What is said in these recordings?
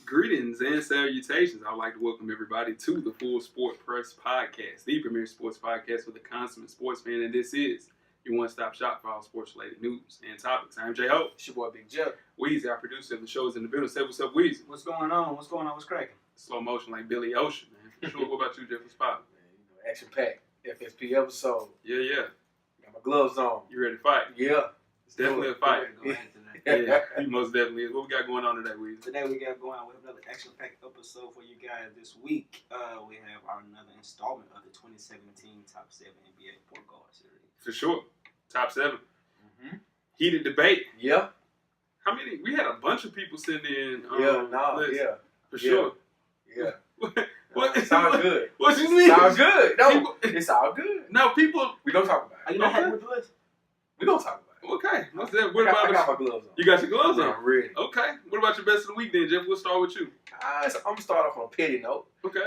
Greetings and salutations. I would like to welcome everybody to the Full Sport Press Podcast, the premier sports podcast for the consummate sports fan, and this is your one-stop shop for all sports-related news and topics. I'm J-Ho. It's your boy Big Jeff. Weezy, our producer of the show, is in the building. Say what's up, Weezy. What's going on? What's cracking? Slow motion like Billy Ocean, man. For sure. What about you, Jeff? What's poppin'? Action-packed FSP episode. Yeah. Got my gloves on. You ready to fight? Yeah. It's definitely a fight. Yeah, he most definitely is. What we got going on today, Weezy? Today we got going on with another action-packed episode for you guys this week. We have another installment of the 2017 Top 7 NBA Point Guard Series. For sure. Top 7. Mm-hmm. Heated debate. Yeah. How many? We had a bunch of people send in. For Yeah. sure. Yeah. What? Sounds good. What you mean? Sounds good. No, people, it's all good. No, people. We gonna talk about it. Are you not happy with the list? We gonna talk about it. Okay. What's that? I got my gloves on. You got your gloves on? I'm ready. Okay. What about your best of the week then, Jeff? We'll start with you. I'm gonna start off on a petty note. Okay.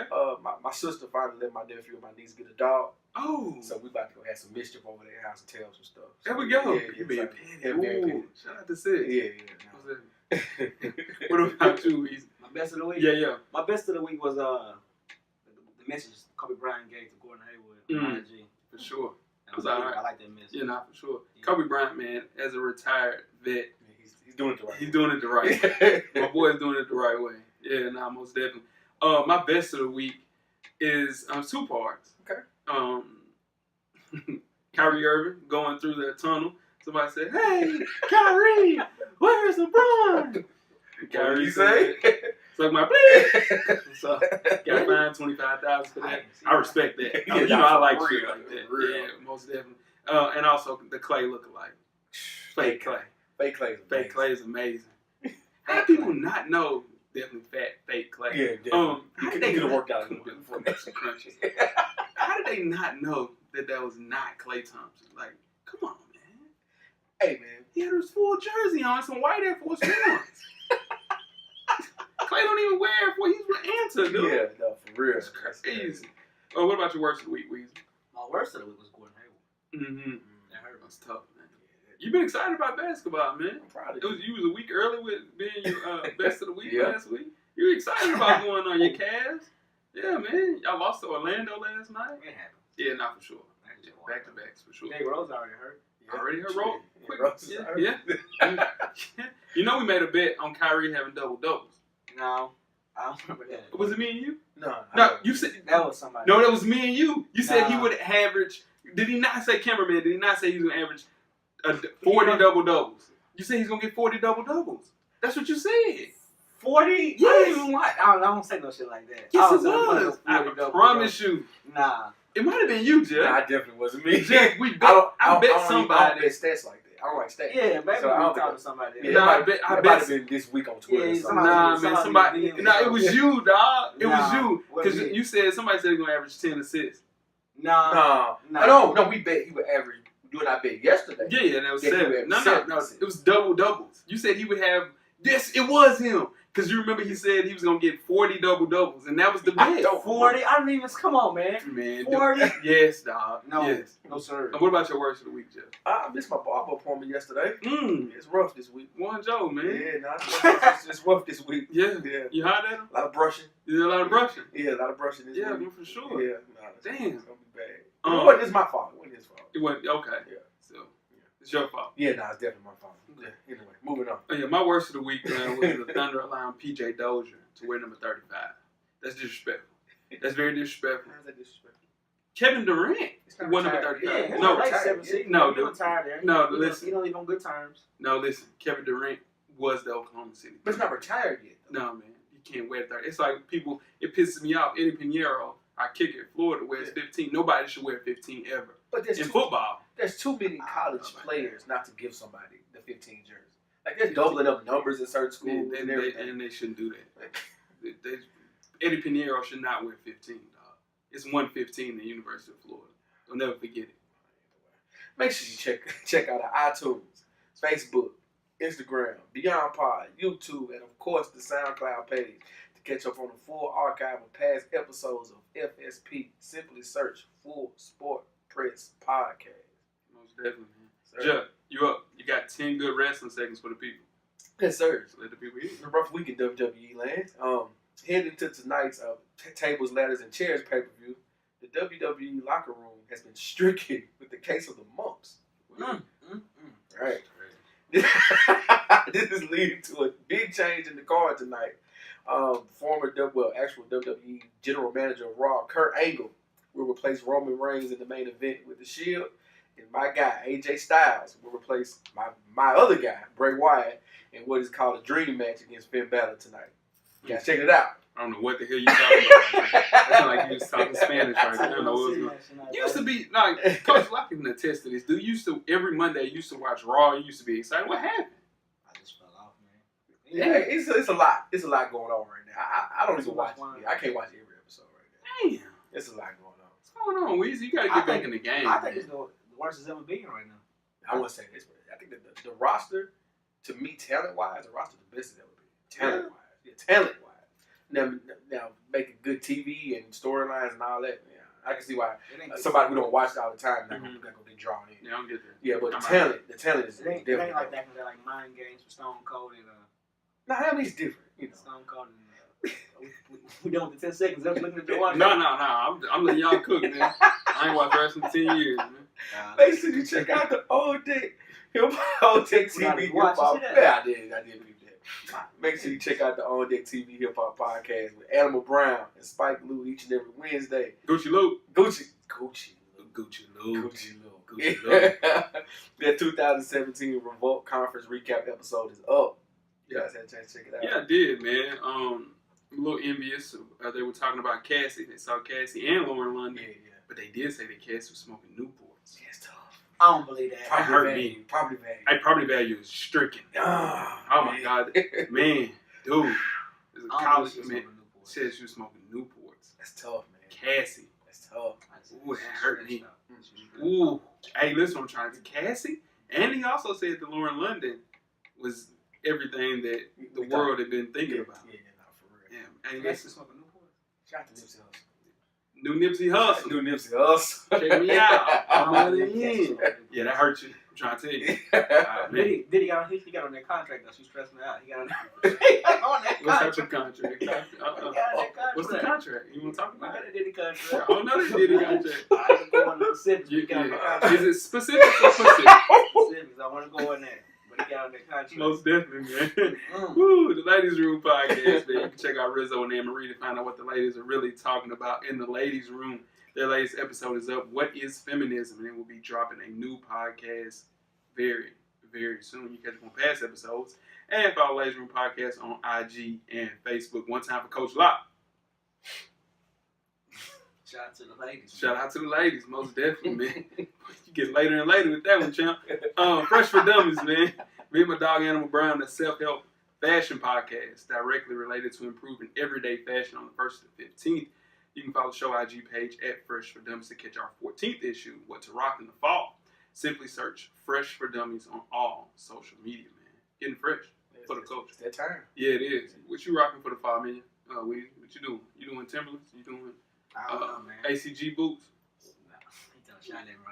My sister finally let my nephew and my niece get a dog. Oh. So we about to go have some mischief over their house and tell some stuff. So, There we go. Yeah, You being like, petty. very petty. Shout out to Sid. Yeah. What about you, Weezy? My best of the week? Yeah. My best of the week was the message Kobe Bryant gave to Gordon Hayward on IG. For sure. I like that message. Yeah, for sure. Yeah. Kobe Bryant, man, as a retired vet, He's doing it the right way. he's doing it the right way. My boy's doing it the right way. Yeah, most definitely. My best of the week is 2 parts. Okay. Kyrie Irving going through that tunnel. Somebody said, "Hey, Kyrie, where's LeBron?" Kyrie said, "Suck my please." So got fined $25,000 for that. I respect that. Yeah, I like real, shit like that. real. Yeah, most definitely. And also the Clay lookalike. Fake Clay. Fake Clay is amazing. Fake Clay is amazing. How do people not know definitely fake Clay? Yeah, definitely. How did He they could have not- worked out a little bit before that. How did they not know that was not Klay Thompson? Like, come on, man. Hey, man. He had his full jersey on, some white Air Force Ones. Clay don't even wear Air Force. He's with Anta, dude. Yeah, no, for real. That's crazy. Oh, what about your worst of the week, Weezy? My worst of the week was Gordon Hayward. Mm-hmm. That hurt me. That's tough, man. You've been excited about basketball, man. I'm proud of You was a week early with being your best of the week Yeah. last week. You were excited about going on your Cavs. Yeah, man. Y'all lost to Orlando last night. It happened. Yeah, not for sure. Back to backs for sure. Jay Rose already hurt. Already heard roll. Quick. Rose Yeah. You know we made a bet on Kyrie having double doubles. No, I don't remember that. Was it me and you? No, You said That was somebody. no. That was me and you. You said he Nah. would average. Did he not say cameraman? Did he not say he was gonna average 40 double doubles? You said he's gonna get 40 double doubles. That's what you said. 40? Yes. I don't even watch. I don't say no shit like that. Yes, I it was. I promise you. Nah. It might have been you, Jeff. Nah, it definitely wasn't me. Jeff, we bet. I bet somebody. I don't bet stats like that. I don't like stats. Yeah, maybe So I we don't talking think- to somebody else. Yeah, Nah, it I might bet. have been this week on Twitter. Yeah, or something. Nah, man, somebody. Nah, it was you, dog. It was Nah, you. what Because is it? you said somebody said he's gonna average 10 assists. Nah. No, we bet he would average. You and I bet yesterday. Yeah, that was Yeah, he 7. had No, 7 it assists. was double doubles. You said he would have. Yes, it was him. Because you remember he said he was gonna get 40 double doubles, and that was the bet. 40? I don't even. Come on, man. Man, 40? yes, dog. No. Yes. No, sir. And what about your worst of the week, Jeff? I missed my barber appointment yesterday. It's rough this week. One Joe, man. Yeah, it's rough this week. Yeah. Yeah. You hot at him? A lot of brushing. You did a lot of brushing. Yeah, a lot of brushing this Yeah, week. for sure. Yeah, nah, Damn. It's gonna be bad. It's my fault. It wasn't his fault. It wasn't okay. Yeah. So it's your fault. Yeah, nah, it's definitely my fault. Yeah. Anyway, moving on. Oh, yeah, my worst of the week was the Thunder allowing PJ Dozier to wear number 35. That's disrespectful. That's very disrespectful. How's that disrespectful? Kevin Durant not won number retired. 35. Yeah, No, like retired. 17. No, He dude. retired there. No, He listen. don't leave on good terms. No, listen. Kevin Durant was the Oklahoma City. But it's not retired yet. Though. No, man. You can't wear 30. It's like people, it pisses me off. Eddie Pinheiro, our kicker at Florida, wears 15. Nobody should wear 15 ever. But In football. there's too many college players not to give somebody the 15 jersey. Like they're doubling up numbers in certain schools and everything. And they shouldn't do that. Eddie Pinheiro should not wear 15, dog. It's 115 in the University of Florida. Don't never forget it. Make sure you check out our iTunes, Facebook, Instagram, Beyond Pod, YouTube, and of course the SoundCloud page to catch up on the full archive of past episodes of FSP. Simply search Full Sport Press Podcast. Most definitely, man. Jeff, you up. You got 10 good wrestling seconds for the people. Yes, sir. Let the people eat. A rough week in WWE land. Heading to tonight's Tables, Ladders, and Chairs pay-per-view, the WWE locker room has been stricken with the case of the mumps. Right. This is leading to a big change in the card tonight. Actual WWE General Manager of Raw, Kurt Angle, will replace Roman Reigns in the main event with the Shield, and my guy AJ Styles will replace my other guy Bray Wyatt in what is called a dream match against Finn Balor tonight. You guys check it out. I don't know what the hell you talking about. It sounds like you was talking Spanish right there. I don't know what was going on. Used to be, like, Coach Locke can attest to this. Dude used to, every Monday, used to watch Raw. You used to be excited. What happened? I just fell off, man. Yeah, it's a lot. It's a lot going on right now. I don't even watch it. I can't watch every episode right now. Damn. It's a lot going on. What's going on, Weezy? You got to get back in the game. I think it's the worst it's ever been right now. I wouldn't say this, but I think that the roster, to me, talent-wise, the roster the best it's ever been. Talent-wise. Yeah, talent-wise. Now making good TV and storylines and all that. Yeah, I can see why somebody who don't watch it all the time not gonna be drawn in. Yeah, I don't get that. Yeah, but the talent is it ain't different. like back in the like mind games for Stone Cold and I mean it's different. You know. Stone Cold and we done with the 10 seconds. I was looking at the watch. No. I'm letting y'all cook, man. I ain't watched wrestling in 10 years, man. Make sure you check out the Old Dick TV Hip Hop. Yeah, I did peep that. Make sure you check out the On Deck TV Hip Hop podcast with Animal Brown and Spike Lee each and every Wednesday. Gucci Luke. That 2017 Revolt Conference recap episode is up. You guys had a chance to check it out. Yeah, I did, man. A little envious. They were talking about Cassie. They saw Cassie and Lauren London. Yeah. But they did say that Cassie was smoking Newports. Yeah, it's tough. I don't believe that. Property value is stricken. Oh my God. Man, dude. There's a college man said she was smoking Newports. That's tough, man. Cassie. That's tough. Ooh, that hurt me. Ooh. Hey, listen, I'm trying to Cassie. And he also said that Lauren London was everything that the world had been thinking about. Yeah, not for real. Yeah, and listen. Shout out to Nipsey Hussle. New Nipsey Hussle. New Nipsey Hussle. Check me out. I'm in. Yeah, that hurt you. I'm trying to tell you. Did he got on that contract though? She's stressing me out. He got on that What's type of contract? What's the contract? You want to talk about it? Diddy contract. Oh, no, they Diddy contract. I ain't going to specifics. Is it specific or specific? Specifics. I want to go in there. But he got on that contract. Most definitely, man. Woo, the Ladies Room podcast, man. You can check out Rizzo and Anne-Marie to find out what the ladies are really talking about in the Ladies Room. Their latest episode is up. What is Feminism? And we'll be dropping a new podcast very, very soon. You catch up on past episodes. And follow Ladies Room Podcast on IG and Facebook. One time for Coach Locke. Shout out to the ladies. Shout out to the ladies, most definitely, man. You get later and later with that one, champ. Fresh for Dummies, man. Me and my dog Animal Brown, the self-help fashion podcast directly related to improving everyday fashion on the 1st to the 15th. You can follow the show IG page at Fresh for Dummies to catch our 14th issue, What to Rock in the Fall. Simply search Fresh for Dummies on all social media, man. Getting fresh for the culture. It's that time. Yeah, it is. What you rocking for the fall, man? What you doing? You doing Timberlands? You doing ACG boots?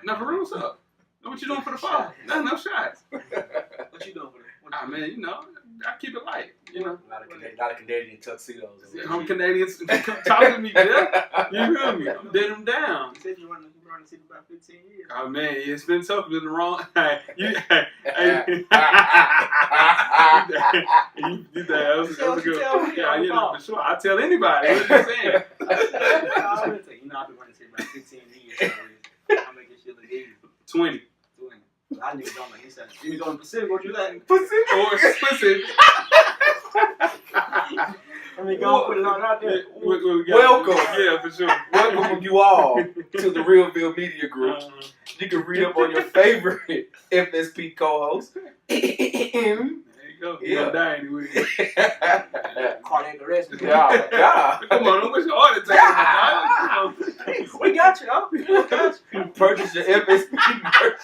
No, for real, what's up? What you doing for the fall? No shots. What you doing for the man, you know, I keep it light, you know. A lot of Canadian tuxedos. I'm Canadian. Talk to me, Jeff. You hear me? I'm dead them down. You said you run the city about 15 years. Oh, man, it's been tough. Been the wrong. You did. That was good. Yeah, you know, for sure. I'll tell anybody. What you saying? You know, I've been running the city about 15 years. I'm making shit look easy. 20. I knew don't like he said, you going to Pacific, what you like? Pacific or Pacific. Let me go put it on out there. Welcome. Yeah, for sure. Welcome you all to the Realville Media Group. You can read up on your favorite FSP co-host. There you go. You're going to die anyway. Cardiac arrest. Yeah. Come on, what's your heart attack? We got you, though. We got you. Purchase your FSP merch.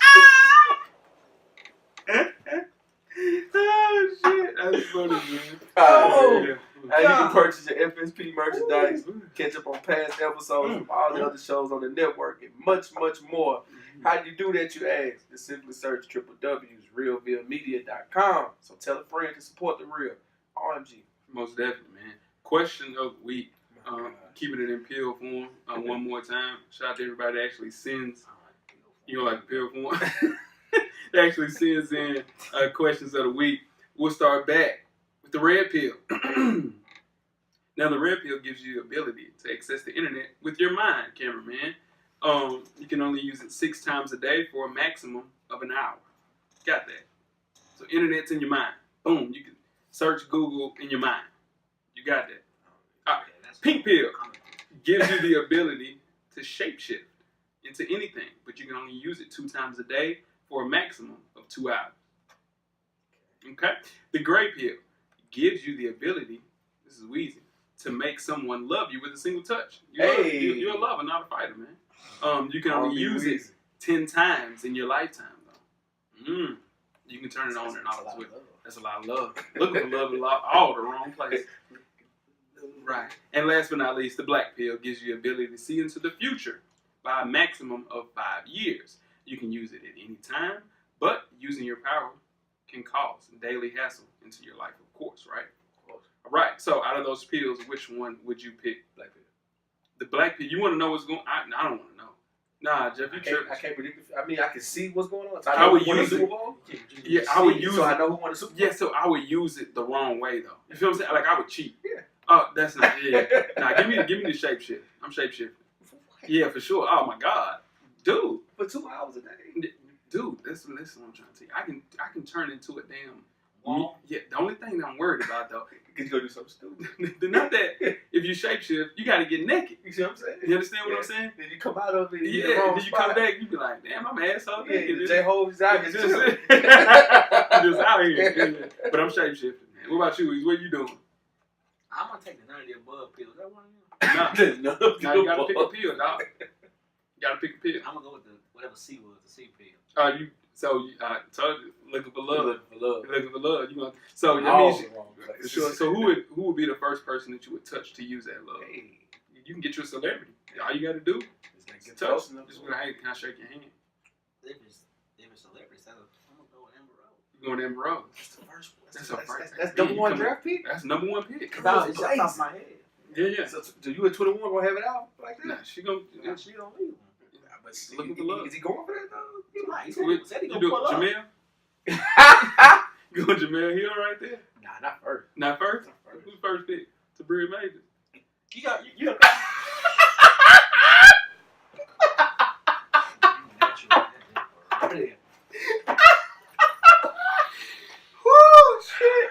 Oh, shit. That's funny, man. You can purchase your FSP merchandise, catch up on past episodes from all the other shows on the network, and much, much more. How do you do that, you ask? Just simply search www.realville.com. realvillemedia.com. So tell a friend to support the real. OMG. Most definitely, man. Question of the week. Keeping it in pill form one more time. Shout out to everybody that actually sends, like pill form. That actually sends in questions of the week. We'll start back with the red pill. Now, the red pill gives you the ability to access the internet with your mind, cameraman. You can only use it 6 times a day for a maximum of an hour. Got that? So, internet's in your mind. Boom. You can search Google in your mind. You got that? Pink pill gives you the ability to shapeshift into anything, but you can only use it 2 times a day for a maximum of 2 hours. Okay? The gray pill gives you the ability, this is Weezy, to make someone love you with a single touch. You're a lover, not a fighter, man. You can only use it 10 times in your lifetime, though. You can turn it on and off. That's a lot of love. Looking for love in all the wrong places. Right. And last but not least, the black pill gives you the ability to see into the future by a maximum of 5 years. You can use it at any time, but using your power can cause daily hassle into your life, of course, right? All right. So out of those pills, which one would you pick? Black pill. The black pill. You want to know what's going on? I don't want to know. Nah, Jeff, I can't predict it. I mean, I can see what's going on. I would use it. Yeah, I would use it. So I know who won the Super Bowl. Yeah, so I would use it the wrong way, though. You feel what I'm saying? Like, I would cheat. Yeah. Oh, that's not it. Nah, give me the shapeshift. I'm shapeshifting. Yeah, for sure. Oh my God, dude. For 2 hours a day. Dude, that's what I'm trying to tell you. I can turn into a damn wall. Yeah. The only thing that I'm worried about though, because you go do something stupid. Not that if you shapeshift, you got to get naked. You see what I'm saying? You understand what I'm saying? Then you come out of it. Yeah. Then you come back, you be like, damn, I'm an asshole. Yeah, J-Ho's out here. Just out here. Yeah. But I'm shapeshifting. Man. What about you? What are you doing? I'm gonna take the none of the above pills. That one of them? Nah, you gotta pick a pill, dog. You gotta pick a pill. I'm gonna go with whatever C was, the C pill. I told you, looking for love. Looking for love. You know, so that means sure. So who would be the first person that you would touch to use that love? Hey. You can get you a celebrity. All you gotta do is touch. Just go, hey, can I shake your hand? If it's celebrities, I'm gonna go with Amber Rose. You going to Amber Rose? That's the first one. That's number one draft pick? That's number one pick. It's off the top of my head. Yeah. So you at 21 gonna have it out like that? Nah, she don't leave. But Looking for love. Is he going for that though? He said he You gonna do pull up. Jamel? You going Jamel Hill right there? Nah, not first. Not first? Who's first pick? Tabria Majors. You got. Woo, shit.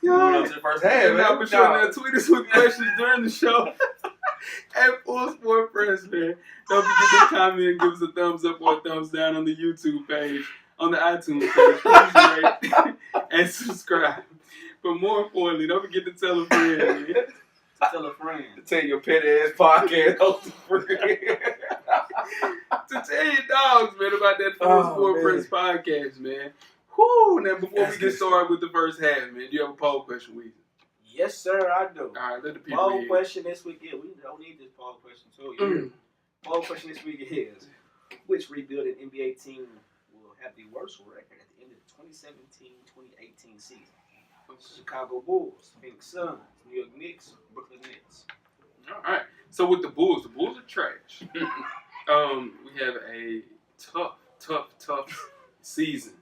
Moving on to the first half, Now, for sure, now tweet us with questions during the show. At Full Sport Press, man. Don't forget to comment and give us a thumbs up or a thumbs down on the YouTube page, on the iTunes page. Please rate and subscribe. But more importantly, don't forget to tell a friend, man. Tell a friend. To tell your petty ass podcast host a friend. To tell your dogs, man, about that Full Sport Press podcast, man. Whoo! Now, before we get started with the first half, man, do you have a poll question, Weezy? Yes, sir, I do. All right, let the people Poll hear. question this week. Yeah, we don't need this poll question too. Poll question this week is: which rebuilding NBA team will have the worst record at the end of the 2017-2018 season? Chicago Bulls, Phoenix Suns, New York Knicks, Brooklyn Nets. All right. So with the Bulls are trash. We have a tough season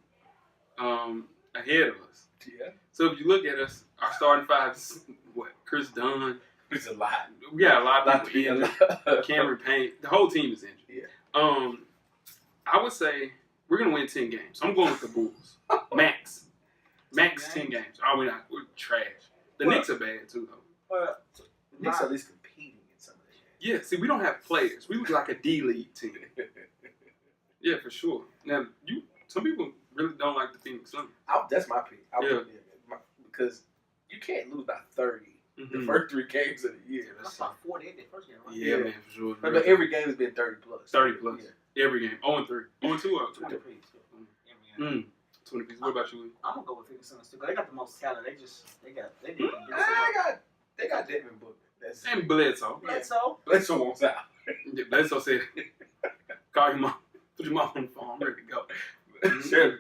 ahead of us. Yeah. So if you look at us, our starting five is what? Chris Dunn. It's a lot. We got a lot of people injured. Cameron Payne. The whole team is injured. Yeah. I would say we're gonna win 10 games. I'm going with the Bulls. Max 10 games. Oh, we're trash. The Knicks are bad too, though. The Knicks are at least competing in some of the Yeah. See, we don't have players. We look like a D-League team. Yeah, for sure. Now, some people really don't like the Phoenix Suns. That's my pick. Because you can't lose by 30 the first 3 games of the year. That's about 40 in the first game, right? Yeah, man, for sure. But every game has been 30 plus. 30 plus. Yeah. Every game. 0-3. 0-2 or 20 20? piece. Every game. 20 pieces. What about you? I'm gonna go with Phoenix Suns too. Cause they got the most talent. They need to do They got Devin Booker. And Bledsoe. Bledsoe wants out. Yeah, Bledsoe said, call your mom. Put your mom on the phone. I'm ready to go. Shut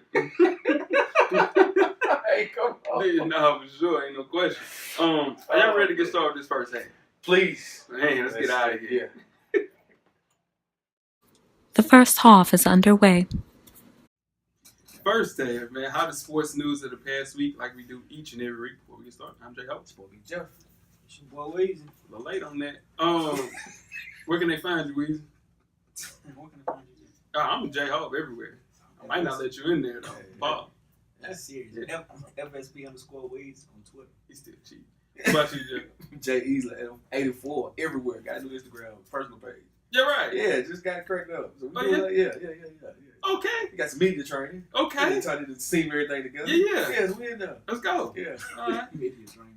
Hey, come on. No, for sure. Ain't no question. Are y'all ready to get started with this first half? Please. Man, let's get out of here. Yeah. The first half is underway. First half, man. How the sports news of the past week, like we do each and every week before we get started. I'm Jay Hope. It's supposed to be Jeff. It's your boy Weezy. A little late on that. Where can they find you, Weezy? Where can I find you? I'm Jay Hope everywhere. I might not let you in there though. Bob. That's serious. FSP _ Weezy on Twitter. He's still cheap. What about you, Jeff? Jay Easley, 84, everywhere. Got a new Instagram, personal page. Yeah, right. Yeah, just got cracked up. So we Oh, yeah. Okay. We got some media training. Okay. Trying to seam everything together. Yeah. Yeah, we in there. Let's go. Yeah. All right. Media training.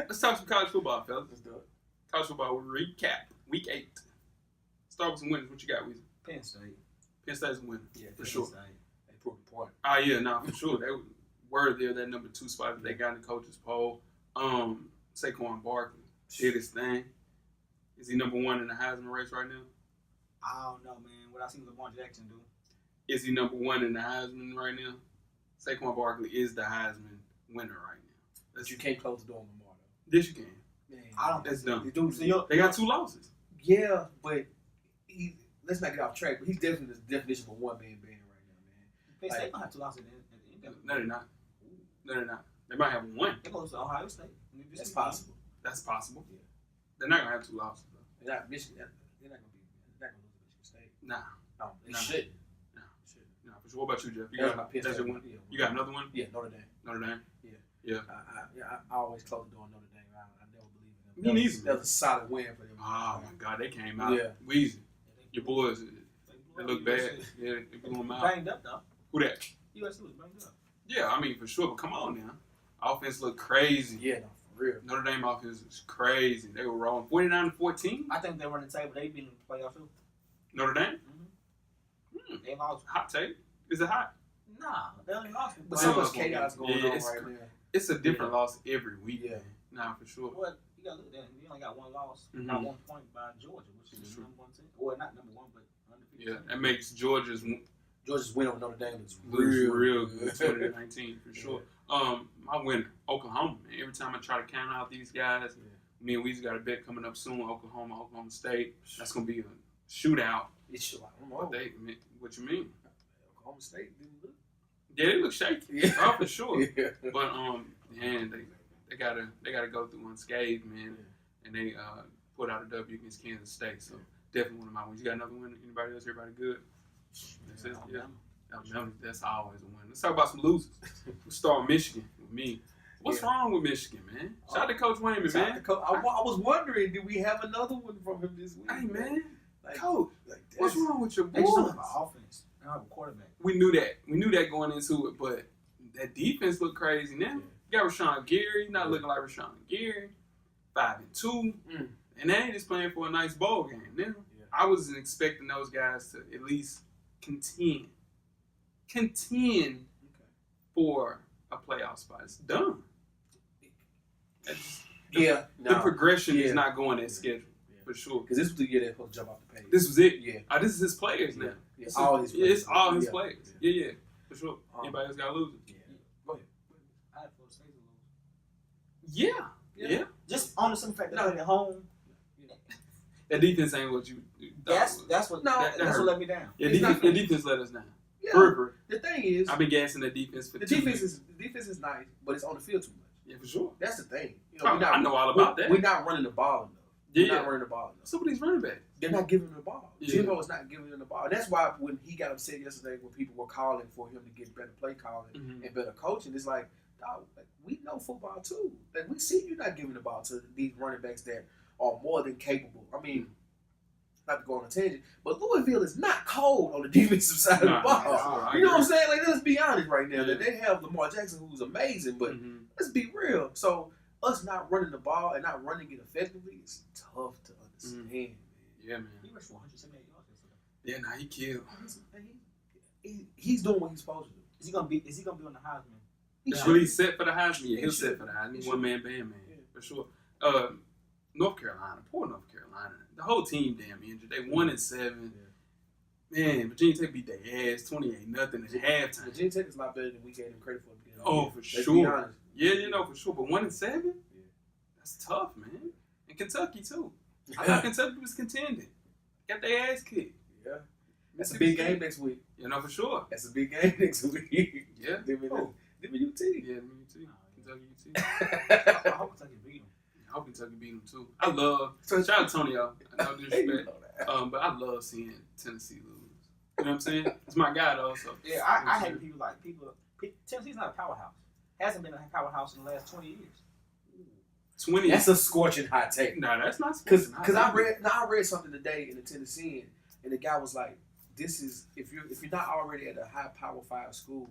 Let's talk some college football, fellas. Let's do it. College football recap. Week 8. Start with some winners. What you got, Weezy? Penn State. Penn State's a winner. Yeah, for sure. They proved the point. Oh, yeah, no, for sure. They were worthy of that number 2 spot that they got in the coaches poll. Saquon Barkley did his thing. Is he number 1 in the Heisman race right now? I don't know, man. What I seen Lamar Jackson do. Is he number 1 in the Heisman right now? Saquon Barkley is the Heisman winner right now. But you can't close the door on Lamar, though. Yes, you can. Man, I don't That's think dumb. so. They got 2 losses. Yeah, but let's not get off track. But he's definitely the definition of a one-man band right now, man. Penn State gonna have 2 losses at the end. No, they're not. No, they're not. They might have 1. They lose to Ohio State. That's possible. That's possible. Yeah. They're not gonna have 2 losses though. They're not Michigan. They're not gonna lose to Michigan State. Nah. No, they Nah. shouldn't. No. No, for sure. What about you, Jeff? You That's got my Penn that's State. your one. Yeah, You got another one? Yeah, Notre Dame. Notre Dame. I always close the door on Notre Dame. I never believe in Me them. neither. That was a solid win for them. Oh my God, they came out. Yeah. Wheezy. Your boys, they look bad. Yeah, they blew them out. Banged up though. Who that? USC was banged up. Yeah, I mean for sure. But come on now, offense looked crazy. Yeah, no, for real. Notre Dame offense was crazy. They were rolling 49-14. I think they were on the table. They been in the playoffs too. Notre Dame. They lost. Hot take. Is it hot? Nah, they only lost. But so so much much chaos going Yeah, on it's right cr- now. It's a different loss every week. Yeah. Nah, for sure. Well, you gotta look at that. We only got 1 loss, Mhm. got 1 point by Georgia, which is Sure. number 1 team. Well, not number 1, but undefeated. Yeah, that makes Georgia's Georgia's win on Notre Dame is lose real, real good 2019 for sure. My winner, Oklahoma. Man. Every time I try to count out these guys, me and Weezy got a bet coming up soon. Oklahoma State. That's gonna be a shootout. It's I don't know. What you mean? Oklahoma State didn't look. Yeah, they look shaky. Yeah. Oh, for sure. Yeah. But man, they gotta go through unscathed, man. And they put out a W against Kansas State. So definitely one of my wins. You got another win? Anybody else? Everybody good? That's it. Yeah. Alabama, that's always a win. Let's talk about some losers. Let's start with Michigan with me. What's wrong with Michigan, man? Shout out to Coach Wayman, man. I was wondering, did we have another one from him this week? Hey, man. Like, Coach, what's wrong with your They just don't boys? have an offense. They don't have a quarterback. We knew that. We knew that going into it, but that defense looked crazy now. You got Rashawn Gary, not looking like Rashawn Gary. 5-2. And they ain't just playing for a nice bowl game now. Yeah. I wasn't expecting those guys to at least contend for a playoff spot. It's done. The progression is not going as scheduled, for sure. Because this was the year they supposed to jump off the page. This was it. Yeah. This is his players now. Yeah. All his players. It's all his players. Yeah, for sure. Anybody else got to lose it? Yeah. Go ahead. I had Florida State to lose. Yeah. Just on the simple fact that they're at home. That defense ain't what you That's what let me down. Your defense let us down. Yeah. Forever. The thing is, I've been gassing the defense for the 2 defense years. is nice, but it's on the field too much. Yeah, for sure. That's the thing. I know all about that. We're not running the ball enough. We're not running the ball enough. Somebody's running back. They're not giving him the ball. Yeah. Jimbo is not giving him the ball. That's why when he got upset yesterday, when people were calling for him to get better play calling and better coaching, it's like, dog, we know football too. Like, we see you not giving the ball to these running backs that are more than capable. I mean, not to go on a tangent, but Louisville is not cold on the defensive side of the ball. You know what I'm saying? Like, let's be honest right now. That they have Lamar Jackson, who's amazing, but let's be real. So us not running the ball and not running it effectively is tough to understand. Man. Yeah, man. He rushed for 178 yards yesterday. Yeah, nah, he killed. He's doing what he's supposed to do. Is he gonna be on the Heisman? Will he set for the Heisman? Yeah, he'll should. set for the Heisman. He One should. man band, man, for sure. North Carolina, poor North Carolina. The whole team damn injured. They 1-7. Man, Virginia Tech beat their ass 28-0 at halftime. Virginia Tech is a lot better than we gave them credit for. Oh, for Let's sure. be honest. Yeah, for sure. But 1-7? Yeah. That's tough, man. And Kentucky, too. I thought Kentucky was contending. Got their ass kicked. Yeah. That's a big game next week. For sure. That's a big game next week. Yeah. Them and UT. Yeah, me too. Kentucky, UT. I hope Kentucky beat them. I hope Kentucky beat them, too. I love, shout out to Tonio. No disrespect. But I love seeing Tennessee lose. You know what I'm saying? It's my guy, though. So. Yeah, I hate people. Tennessee's not a powerhouse. Hasn't been a powerhouse in the last 20 years. 20. That's a scorching hot take. No, that's not. Because I read something today in the Tennessean, and the guy was like, "This is if you're not already at a high Power 5 school,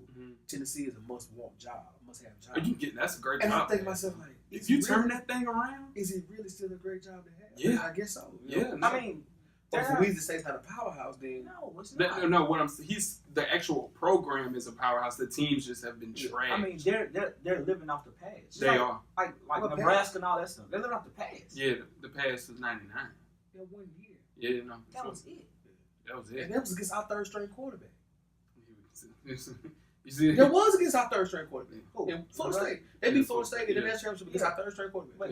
Tennessee is a must-want job, must-have job." That's a great and job. I think to myself, like, if you turn that thing around, is it really still a great job to have? Yeah, I guess so. Yeah, I mean, if Louisiana State's not a powerhouse, then no, it's not. No. What he's the actual program is a powerhouse. The teams just have been trash. I mean, they're living off the past. They are like Nebraska and all that stuff. They're living off the past. Yeah, the past was '99. Yeah, 1 year. Yeah, no, that was it. That was it. And that was against our third string quarterback. You see, that was against our third string quarterback. Who? In Florida State. They beat Florida State in the national championship against our third string quarterback. But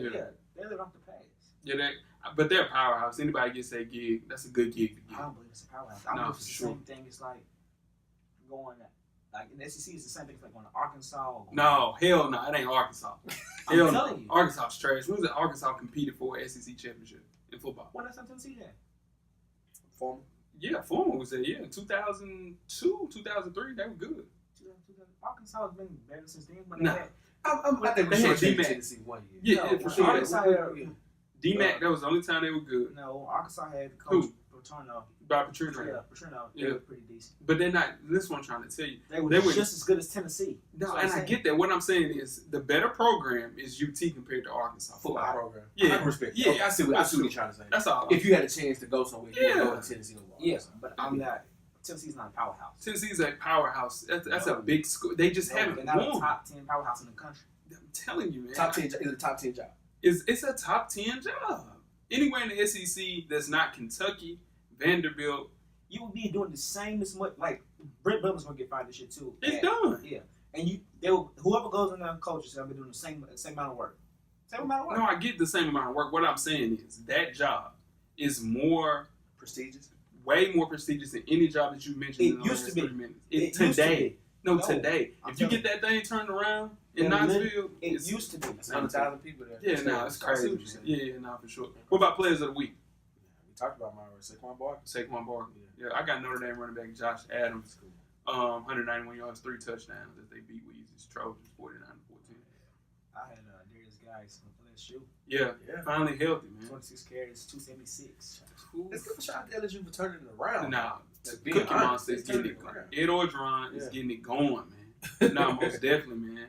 they live off the past. Yeah, but they're a powerhouse. Anybody gets that gig, that's a good gig to get. I don't believe it's a powerhouse. I believe it's the same thing. It's like going like in the SEC. It's the same thing. It's like going to Arkansas. Or going no, hell no, it ain't Arkansas. I'm hell telling no. you, Arkansas's trash. When was it Arkansas competed for an SEC championship in football? What that's Tennessee then? Former. Yeah, Foreman was there. Yeah, 2002, 2003, they were good. Arkansas has been better since then. But I think we should change Tennessee 1 year. Yeah, for sure. Arkansas D-Mac, that was the only time they were good. No, Arkansas had Coach Paterno. By Paterno. Yeah, Paterno. Yeah. They were pretty decent. But they're not. This is what I'm trying to tell you. They were just as good as Tennessee. No, and I get that. What I'm saying is the better program is UT compared to Arkansas football program. Yeah, I respect. Yeah, okay, I see what you're trying to say. That's all. If you had a chance to go somewhere, you would go to Tennessee over. Yes, but I'm not. Tennessee's not a powerhouse. Tennessee's a powerhouse. That's a big school. They just haven't They're not won. a top 10 powerhouse in the country. I'm telling you, man. Top 10 is it a top 10 job? It's a top 10 job. Anywhere in the SEC that's not Kentucky, Vanderbilt. You would be doing the same as much. Like Brett Bubba's gonna get fired this shit too. It's done. Yeah, and whoever goes in there and coaches, they'll be doing the same amount of work. Same amount of work. No, I get the same amount of work. What I'm saying is that job is more prestigious, way more prestigious than any job that you mentioned in the last 3 minutes. Today. No, today. If you get that thing turned around in Knoxville, it used to be. 100,000 people there. Yeah, no, it's crazy. Yeah, no, for sure. What about players of the week? We talked about mine already. Saquon Barkley. Yeah, I got Notre Dame running back Josh Adams. 191 yards, 3 touchdowns as they beat Weezy's Trojans 49-14. I had Darius Guys from LSU. Yeah, finally healthy, man. 26 carries, 276. Let's give a shout out to LSU for turning it around. Nah, Cookie Monster is getting it going. Ed Orgeron is getting it going, man. Nah, most definitely, man.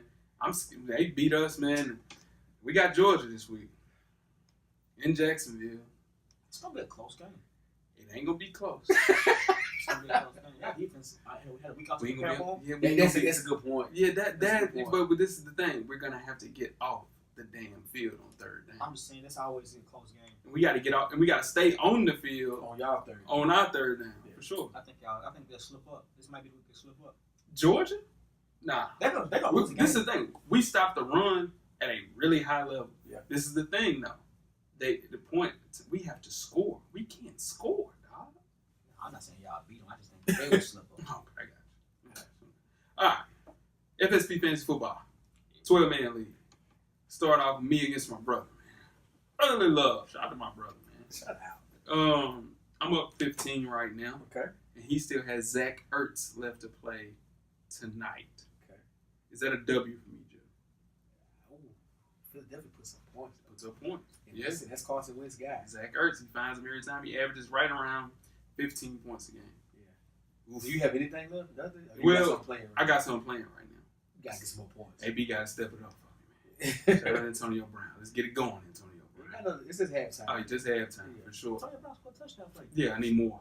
They beat us, man. We got Georgia this week in Jacksonville. It's gonna be a close game. It ain't gonna be close. It's gonna be a close game. That defense, we had a week off to prepare for. That's a good point. Yeah, that. But this is the thing. We're gonna have to get off the damn field on third down. I'm just saying that's always a close game. And we got to get off, and we got to stay on the field on y'all third. On our third down, for sure. I think they'll slip up. This might be the week they slip up. Georgia? Nah. They're gonna lose the game. This is the thing. We stopped the run at a really high level. Yeah. This is the thing, though. The point, we have to score. We can't score, dog. I'm not saying y'all beat them. I just think they will slip up. Okay, I got you. All right. FSP Fantasy Football. 12-man league. Start off with me against my brother, man. Brotherly love. Shout out to my brother, man. Shout out. I'm up 15 right now. Okay. And he still has Zach Ertz left to play tonight. Okay. Is that a W for me, Joe? Oh, definitely put some points. Puts up points. Yeah. That's Carson Wentz guy. Zach Ertz, he finds him every time. He averages right around 15 points a game. Yeah. Do you have anything left? Nothing? Well, I got something playing right now. You got to get some more points. AB got to step it up for me, man. Shout out Antonio Brown. Let's get it going, Antonio Brown. It's just halftime. Oh, just halftime, for sure. Antonio Brown scored a touchdown for you. Yeah, I need more.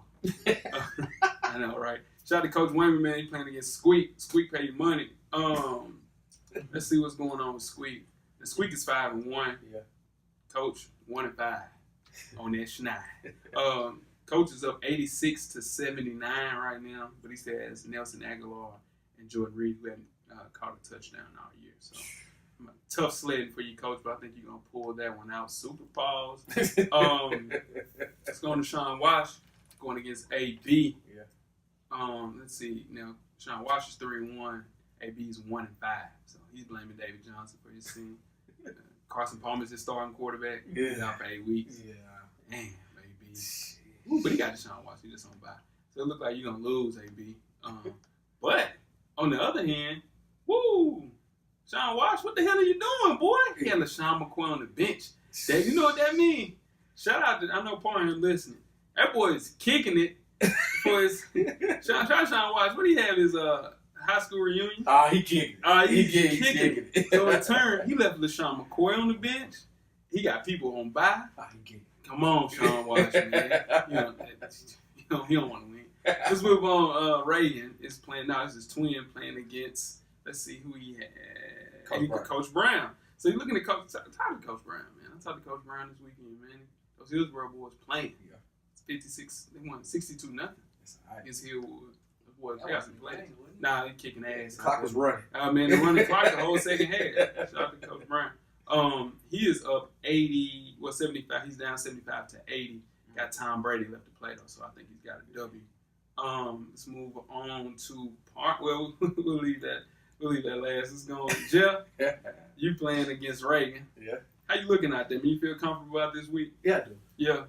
I know, right? Shout out to Coach Wayman, man. He playing against Squeak. Squeak pay you money. Let's see what's going on with Squeak. The Squeak is 5-1. Yeah. Coach 1-5 on that schneid. Coach is up 86-79 right now, but he still has Nelson Aguilar and Jordan Reed, who hadn't caught a touchdown all year. So tough sledding for you, Coach, but I think you're gonna pull that one out. Super pause. Let's go to Sean Wash going against AB. Yeah. Let's see. Now Sean Wash is 3-1. AB is 1-5. So he's blaming David Johnson for his team. Carson Palmer's his starting quarterback. He's out for 8 weeks. Yeah. Damn, AB. Ooh, but he got Deshaun Watson. He just on bye. So it looked like you're going to lose, AB. But on the other hand, woo, Sean Watson, what the hell are you doing, boy? He had LaShawn McCoy on the bench. Dave, you know what that means? Shout out to, I know Parham listening. That boy is kicking it for his, Sean Watson. What do he have, his high school reunion? He kicking it. He's kicking it. So in turn, he left LaShawn McCoy on the bench. He got people on bye. He kicking it. Come on, Sean Watson, man. He don't want to win. Let's move on. Reagan is playing now. This is twin playing against, let's see who he had. Coach Brown. So you're looking at Coach Brown, man. I talked to Coach Brown this weekend, man. Those Hillsborough boys playing. Yeah. It's 56. They won 62-0 against Hillwood. The boys got some plays. Nah, they kicking ass. The clock was running. Man, they running the clock the whole second half. Shout out to Coach Brown. He is up 75. He's down 75 to 80. Got Tom Brady left to play though, so I think he's got a W. Let's move on to Park. Well, we'll leave that. We'll leave that last. Let's go on. Jeff, you playing against Reagan. Yeah. How you looking out there? You feel comfortable about this week? Yeah, I do. Yeah.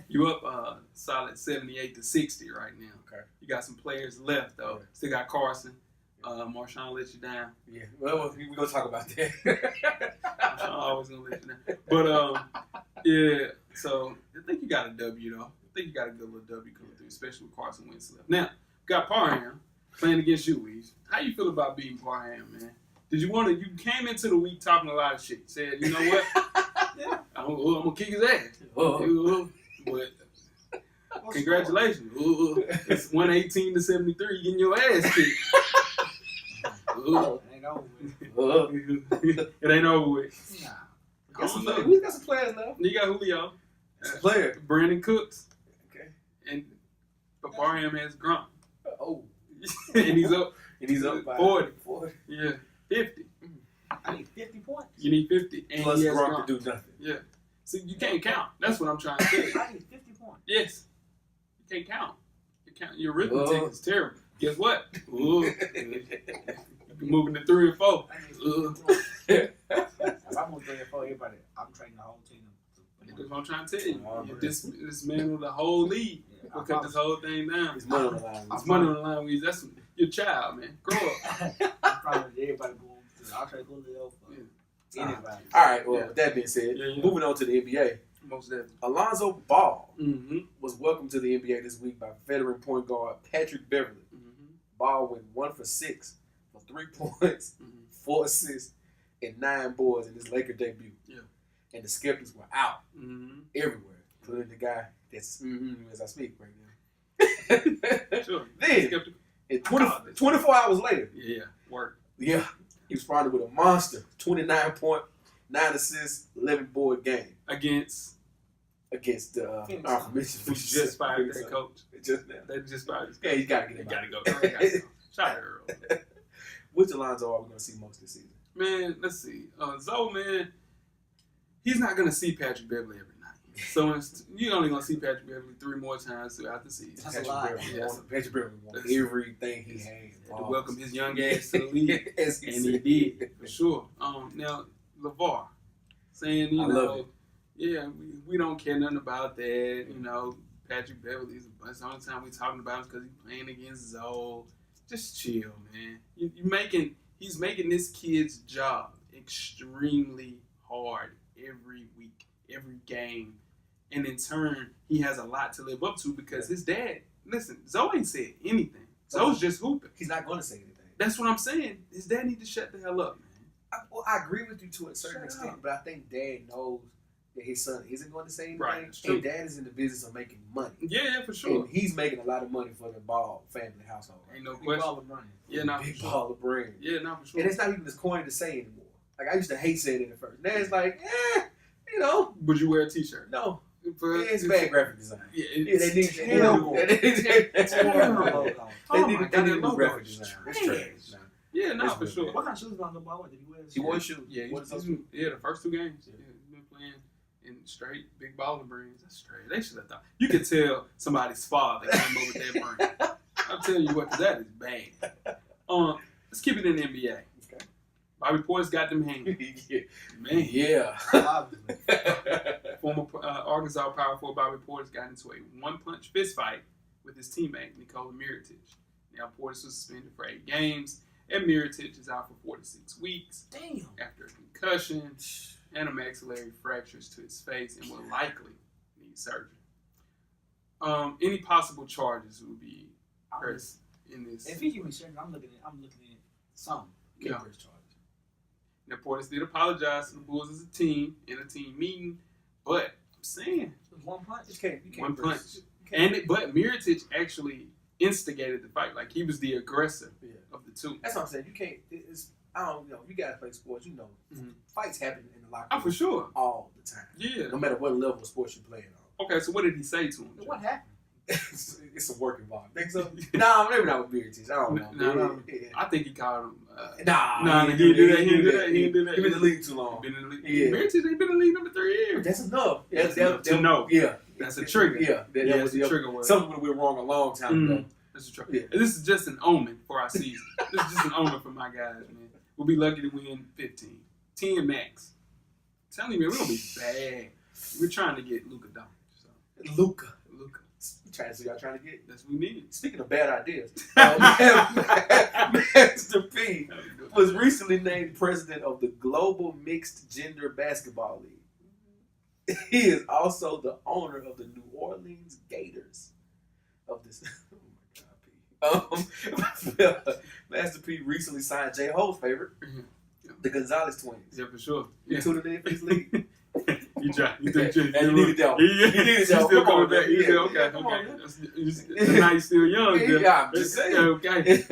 You up solid 78-60 right now. Okay. You got some players left though. Yeah. Still got Carson. Marshawn let you down. Yeah. Well, we're gonna talk about that. Marshawn always gonna let you down. But yeah. So I think you got a W though. I think you got a good little W coming through, especially with Carson Wentz left. Now, got Parham playing against you, Weez. How you feel about beating Parham, man? Did you want to? You came into the week talking a lot of shit. Said, you know what? I'm gonna kick his ass. But congratulations. It's 118-73. You getting your ass kicked. Ain't over with. It ain't over with. Nah. We got some players left. You got Julio. Player. Brandon Cooks. Okay. And Parham has Grunt. Oh. And he's up. By 40. Yeah. 50. I need 50 points. You need 50. And plus he has Gronk to do nothing. Yeah. See, you can't count. That's what I'm trying to say. I need 50 points. Yes. You can't count. Your arithmetic is terrible. Guess what? You can move into 3 and 4. If I'm on 3 and 4, everybody, I'm training the whole team. That's what I'm trying to tell you. This man with the whole league will cut this whole thing down. It's money on the line. It's money on the line. Weez. That's your child, man. Grow up. I'm probably everybody going to. I'll try to go to the for anybody. All right. Well, with that being said, moving on to the NBA. Most definitely. Alonzo Ball Mm-hmm. was welcomed to the NBA this week by veteran point guard Patrick Beverly. Mm-hmm. Ball went 1 for 6 for 3 points, 4 assists, and 9 boards in his Laker debut. Yeah. And the skeptics were out everywhere, including the guy that's as I speak right now. Sure. Then, 24 hours later, work. Yeah, he responded with a monster 29 point, 9 assists, 11 board game against the who just fired their coach. Just now. They just fired his coach. Yeah, he's got to get He him. got to go. Shout out Earl. Which Alonzo are we going to see most this season? Man, let's see. Zoe, man, he's not going to see Patrick Beverly every night. So you're only going to see Patrick Beverly 3 more times throughout the season. That's a lot. Patrick Beverly wants everything he has. To welcome his young ass to the league. And he did, for sure. Now, LeVar saying, you know, we don't care nothing about that. You know, Patrick Beverly is the only time we're talking about him because he's playing against Zoe. Just chill, man. He's making this kid's job extremely hard every week, every game. And in turn, he has a lot to live up to because his dad, listen, Zoe ain't said anything. Zoe's just hooping. He's not going to say anything. That's what I'm saying. His dad need to shut the hell up, man. I agree with you to a certain extent, but I think Dad knows that his son isn't going to say anything. Right, and Dad is in the business of making money. Yeah, for sure. And he's making a lot of money for the Ball family household. Ain't no question. Ball of money. Yeah, not big for sure. ball of brain. Yeah, not for sure. And it's not even as corny to say anymore. Like, I used to hate saying it at first. Now it's like, you know. Would you wear a t-shirt? No. It's bad graphic design. Yeah, They need terrible. They Terrible. need new graphic design. It's trash. Yeah, no, It's for really sure. bad. What kind of shoes on the ball? Did he wear? He won shoes. Yeah, What is those? the first 2 games. Yeah, he's been playing in straight big balling brands. That's straight. They should have thought. You could tell somebody's father came up with that brand. I'll tell you what, 'cause that is bad. Let's keep it in the NBA. Okay. Bobby Portis got them hanging. Man. Yeah. Former Arkansas power forward Bobby Portis got into a one-punch fist fight with his teammate Nikola Mirotic. Now Portis was suspended for 8 games, and Mirotic is out for 4 to 6 weeks. Damn. After a concussion and a maxillary fractures to his face, and will likely need surgery. Any possible charges would be pressed in this. If he give me surgery, I'm looking at some Yeah. charges. Now Portis did apologize to the Bulls as a team in a team meeting, but I'm saying One punch. You can't. one press- punch. you can't- But Mirotic actually instigated the fight. Like, he was the aggressor Yeah. of the two. That's what I'm saying. You can't. I don't know. You gotta play sports. You know, Mhm. fights happen in the locker Oh, room for sure. all the time. Yeah. No matter what level of sports you're playing on. Okay, so what did he say to him? What happened? It's a work involved. Think so? Nah, maybe not with Mirotic. I don't know. No. Yeah. I think he called him. Nah, he didn't do that. He didn't do that. He didn't do that. He been in the league too long. Been in the league. Yeah. Mirotic ain't been in the league number 3 years. That's enough. That's enough to know. Yeah, That's a trigger. Yeah, that Yeah, was that's a trigger word. Something would have went wrong a long time ago. That's a trigger. Yeah. And this is just an omen for our season. This is just an omen for my guys, man. We'll be lucky to win 15. 10 max. I'm telling you, man, we're going to be bad. We're trying to get Luka Doncic. So. Luka. Trying to see y'all trying to get. That's what we need. Speaking of bad ideas, Master P was recently named president of the Global Mixed Gender Basketball League. He is also the owner of the New Orleans Gators. Of this, oh my God, P. Master P recently signed J. Ho's favorite, the Gonzalez twins. Yeah, for sure. You tuning in for this league? You try. You And you needed that one. Yeah, You needed He's that one. still Come coming on, back. man. He said, Yeah, okay, yeah, come on, okay. man. That's now he's still young. Yeah, I'm just saying. Okay.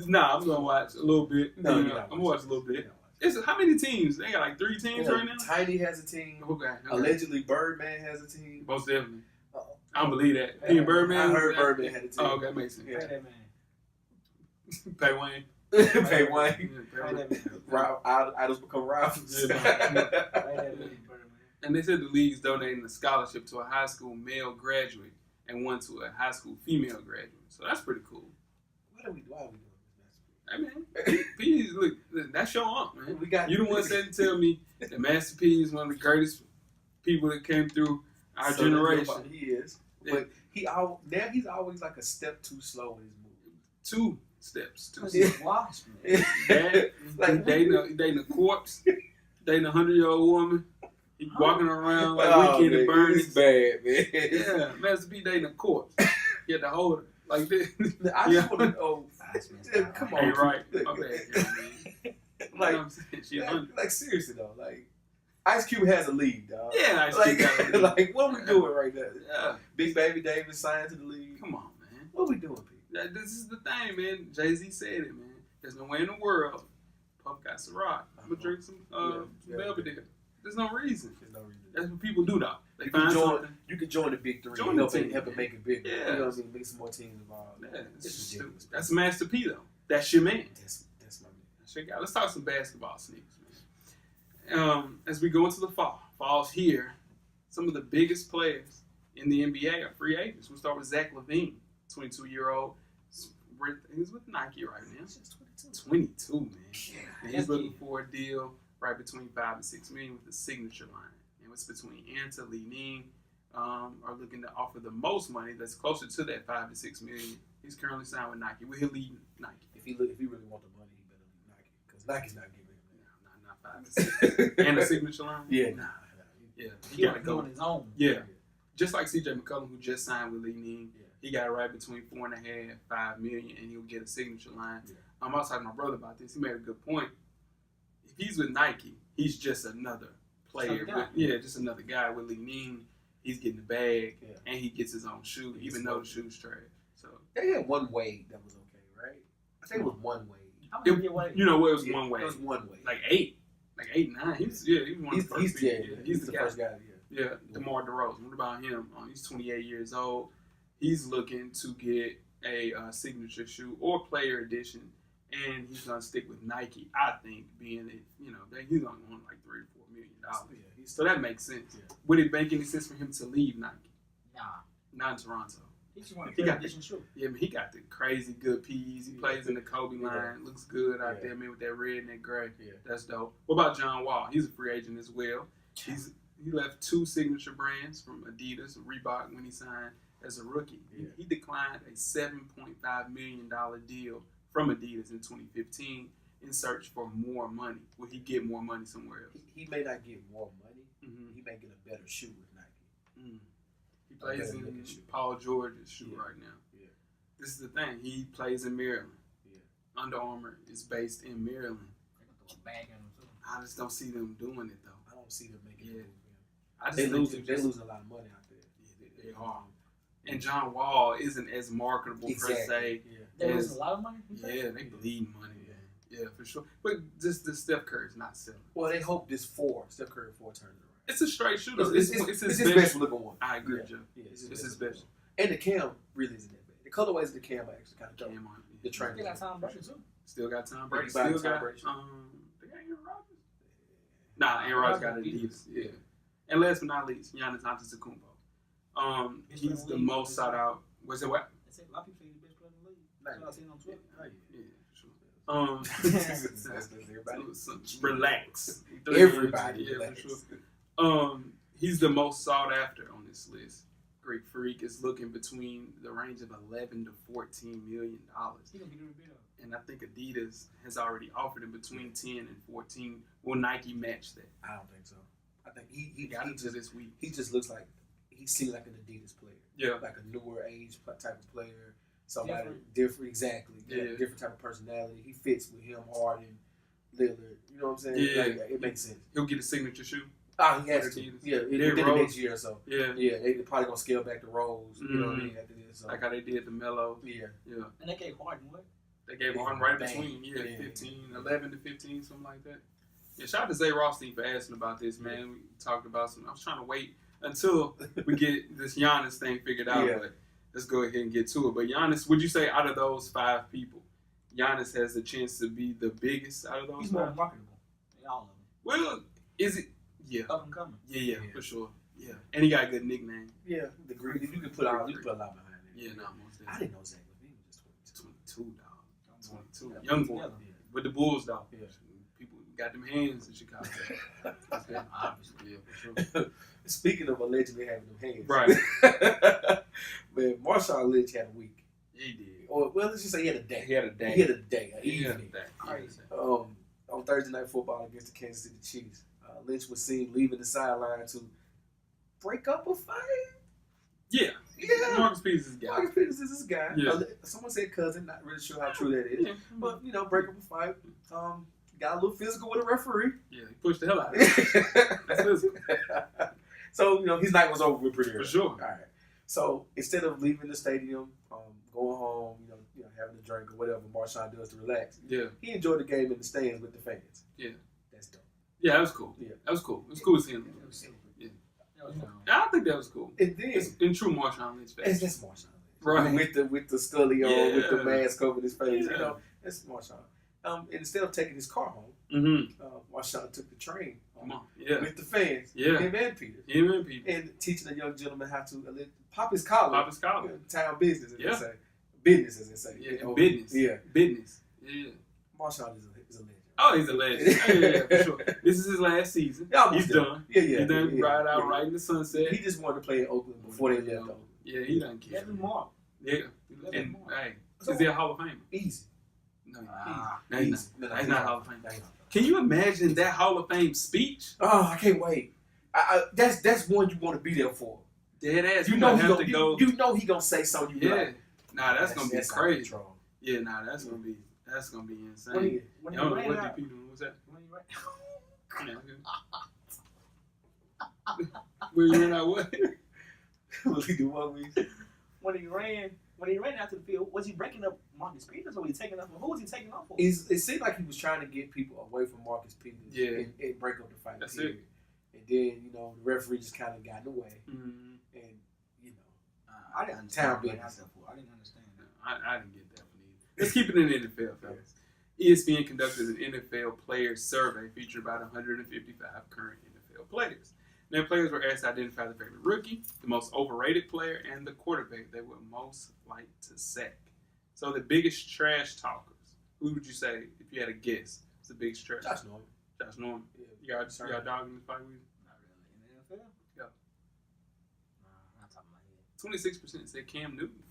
Nah, I'm gonna watch a little bit. No, You you're know, not I'm gonna watch a little bit. How many teams? They got like 3 teams right now. Tiny has a team. Okay. Allegedly, Birdman has a team. Most definitely. Uh-oh. I don't believe that. He and Birdman. I heard Birdman had a team. Oh, okay, makes sense. Yeah. Pay that man. Pay Wayne. Pay Wayne. Pay that man. Idols become rivals. Yeah, Pay that man. And they said the league's donating a scholarship to a high school male graduate and one to a high school female graduate. So that's pretty cool. Why are we doing this? Hey man, P, look, that's your aunt, man. We got You the one said to tell me that Master P is one of the greatest people that came through our generation. He is, but he's always like a step too slow in his movie. 2 steps. 2 Cause steps. he's washed, man. That, Like, dating a corpse, dating a 100-year-old woman. He walking around like Weekend at Bernie's. It's bad, man. Yeah, Master P dating a corpse. He had to hold her like this. I just want to know. Come on, Hey, right. Look, My bad, yeah, man. Like, You know what I'm saying? She 100. like seriously though, like Ice Cube has a league, dog. Yeah, Ice Like, Cube got a league. like what are we doing right now? Yeah. Big Baby Davis signed to the league. Come on, man. What are we doing, Pete? This is the thing, man. Jay-Z said it, man. There's no way in the world Puff got Ciroc. I'm gonna drink some Belvedere. There's no reason. There's no reason. That's what people do, though. They You find can join. something. You can join the big 3 Join and the help team, it make it bigger. Yeah. You know what I'm saying? Make some more teams involved. Yeah, it's It's just ridiculous. stupid. That's Master P, though. That's your man. That's my man. That's your guy. Let's talk some basketball sneakers, man. As we go into the fall, fall's here. Some of the biggest players in the NBA are free agents. We'll start with Zach LaVine, 22-year-old. He's with Nike right now. 22, man. And he's looking for a deal right between $5 and $6 million with the signature line. And it's between Anta, Li Ning, are looking to offer the most money. That's closer to that $5 to $6 million. He's currently signed with Nike. Will he lead Nike? If he really want the money, he better leave Nike because Nike's not giving him Not 5 to 6. And a signature line. Yeah, Yeah, He he got to got to go go. on his own. Yeah, just like CJ McCollum, who just signed with Li Ning. Yeah. He got it right between $4.5, $5 million, and he'll get a signature line. Yeah. I was talking to my brother about this. He made a good point. If he's with Nike, he's just another player. Another guy. Just another guy with Li Ning. He's getting the bag, Yeah. and he gets his own shoe, even though the shoe's trash. So They had one Wade that was okay, right? I think it was one Wade. How many get away? you know what? It was Yeah, one way, It was one Wade. like 8. like 8, 9. He was one of the first people. He's the first guy. Yeah, DeMar DeRozan. What about him? He's 28 years old. He's looking to get a signature shoe or player edition, and he's gonna stick with Nike. I think, being he's only on like $3 or $4 million. So that makes sense. Yeah. Would it make any sense for him to leave Nike? Nah, not in Toronto. He got the shoe. Yeah, he got the crazy good P's. He plays in the Kobe line. Looks good out there, man, with that red and that gray. Yeah. That's dope. What about John Wall? He's a free agent as well. He left 2 signature brands from Adidas and Reebok when he signed as a rookie. Yeah. He declined a $7.5 million deal from Adidas in 2015 in search for more money. Will he get more money somewhere else? He may not get more money. Mm-hmm. He may get a better shoe with Nike. Mm. He plays in Paul George's shoe right now. Yeah. This is the thing. He plays in Maryland. Yeah. Under Armour is based in Maryland. I just don't see them doing it, though. I don't see them making it. They're losing a lot of money out there. Yeah, they are. And John Wall isn't as marketable per se. Yeah. They lose a lot of money? Yeah, they bleed money. Yeah, for sure. But just the Steph Curry's not selling. Well, they hope this Steph Curry 4 turns around. It's a straight shooter. It's his best looking one. I agree, Joe. Yeah, it's his best. And the cam really isn't that bad. The colorways of the cam are actually kind of dope. The trainer. Still got Tom Brady, too. Still got Tom Brady. Still got Tom Brady. They got Aaron Rodgers? Nah, Aaron Rodgers got Adidas. Yeah. And last but not least, Giannis Antetokounmpo. He's the most sought out. Was it what? I said a lot of people say he's the best player in the league. That's what I seen on Twitter. Relax. Everybody. Yeah, for sure. He's the most sought after on this list. Greek Freak is looking between the range of $11 to $14 million. And I think Adidas has already offered him between 10 and 14. Will Nike match that? I don't think so. I think he got into this week. He just looks like he seems like an Adidas player. Yeah, like a newer age type of player. Somebody different, exactly. Yeah, different type of personality. He fits with him, Harden, Lillard. You know what I'm saying? Yeah, it makes sense. He'll get a signature shoe. Oh, he has to. Yeah, within the next year or so. Yeah, they're probably gonna scale back the roles. You know what I mean? After this, so. Like how they did the Melo. Yeah. And they gave Harden what? They gave Harden right between 11 to 15, something like that. Yeah, shout out to Zay Rothstein for asking about this, man. We talked about some. I was trying to wait until we get this Giannis thing figured out, but let's go ahead and get to it. But Giannis, would you say out of those 5 people, Giannis has a chance to be the biggest out of those? He's more marketable than all of them. Well, is it? Yeah. Up and coming. Yeah, for sure. Yeah. And he got a good nickname. Yeah, the Greek. You can put a lot behind it. Yeah, no, most definitely. I didn't know Zach LaVine was just 22, dog. 22. Young boy. With the Bulls, dog. Yeah. People got them hands in Chicago. Obviously, yeah, for sure. Speaking of allegedly having them hands. Right. Man, Marshawn Lynch had a week. He did. Or, well, let's just say he had a day. He had a day. An evening. Crazy. On Thursday Night Football against the Kansas City Chiefs, Lynch was seen leaving the sideline to break up a fight. Yeah. Marcus Peters is this guy. Yeah. Someone said cousin, not really sure how true that is. Yeah. But, break up a fight. Got a little physical with a referee. Yeah, he pushed the hell out of him. That's physical. So, his night was over with pretty early. For sure. All right. So, instead of leaving the stadium, going home, having a drink or whatever Marshawn does to relax, he enjoyed the game in the stands with the fans. Yeah. That's dope. Yeah, that was cool. Yeah. That was cool. It was cool seeing him. Yeah. I think that was cool. And then, it's in true Marshawn Lynch fashion. That's Marshawn Lynch. Right. With the Scully on, with the mask over his face. Yeah. That's Marshawn. And instead of taking his car home, Marshawn took the train with the fans. Yeah. Him and Peters. And teaching a young gentleman how to pop his collar. Town business, as they say. Business, as they say. Yeah, business. Yeah. Business. Yeah. Marshawn is a legend. Oh, he's a legend. Yeah, for sure. This is his last season. He's done. Yeah. He's done ride out right in the sunset. He just wanted to play in Oakland before they left, though. Yeah, he doesn't care. Kevin Moore. Yeah. And, hey, is he a Hall of Famer? Easy. No, he's not Hall of Famer. Can you imagine that Hall of Fame speech? Oh, I can't wait. That's one you want to be there for. Dead ass. You know he gonna say something. Nah, that's gonna be crazy. Yeah, that's gonna be insane. What's that? Where you ran out what? Will he do what we? When he ran, when he ran out to the field, was he breaking up Marcus Peters or was he taking off? Who was he taking off for? It seemed like he was trying to get people away from Marcus Peters and break up the fight. That's period. And then, you know, the referee just kind of got in the way. Mm-hmm. And, you know, I didn't understand. town What he business. ran out there for. I didn't understand that. I didn't get that one either. Let's keep it in the NFL, fellas. ESPN conducted an NFL players survey featuring about 155 current NFL players. Now, players were asked to identify their favorite rookie, the most overrated player, and the quarterback they would most like to sack. So the biggest trash talkers, who would you say, if you had a guess, is the biggest trash? Josh Norman. Josh Norman. Yeah. You got a dog in this fight with you? Not really. In the NFL? Yeah. Nah, not top of my head. 26% said Cam Newton.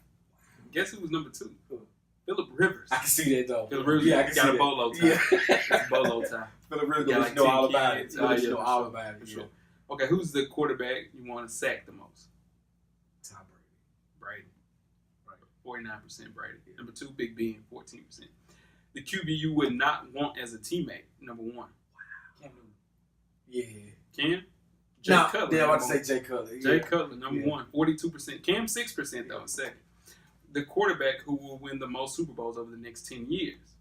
Guess who was number 2? Who? Phillip Rivers. I can see that, though. Phillip Rivers I can got see a that. bolo tie. Yeah. It's a bolo tie. Phillip Rivers, Got you like know 10 all about kids. it. Oh, You yeah, know for all sure. about it. For Yeah. sure. Okay, who's the quarterback you want to sack the most? Tom Brady. 49% Brady. Number 2, Big Ben, 14%. The QB you would not want as a teammate, number 1. Cam Newton. Yeah. Cam? No, Cutler. yeah, I number want to say Jay Cutler. Jay Yeah. Cutler, number Yeah. 1, 42%. Cam, 6% though, in second. The quarterback who will win the most Super Bowls over the next 10 years.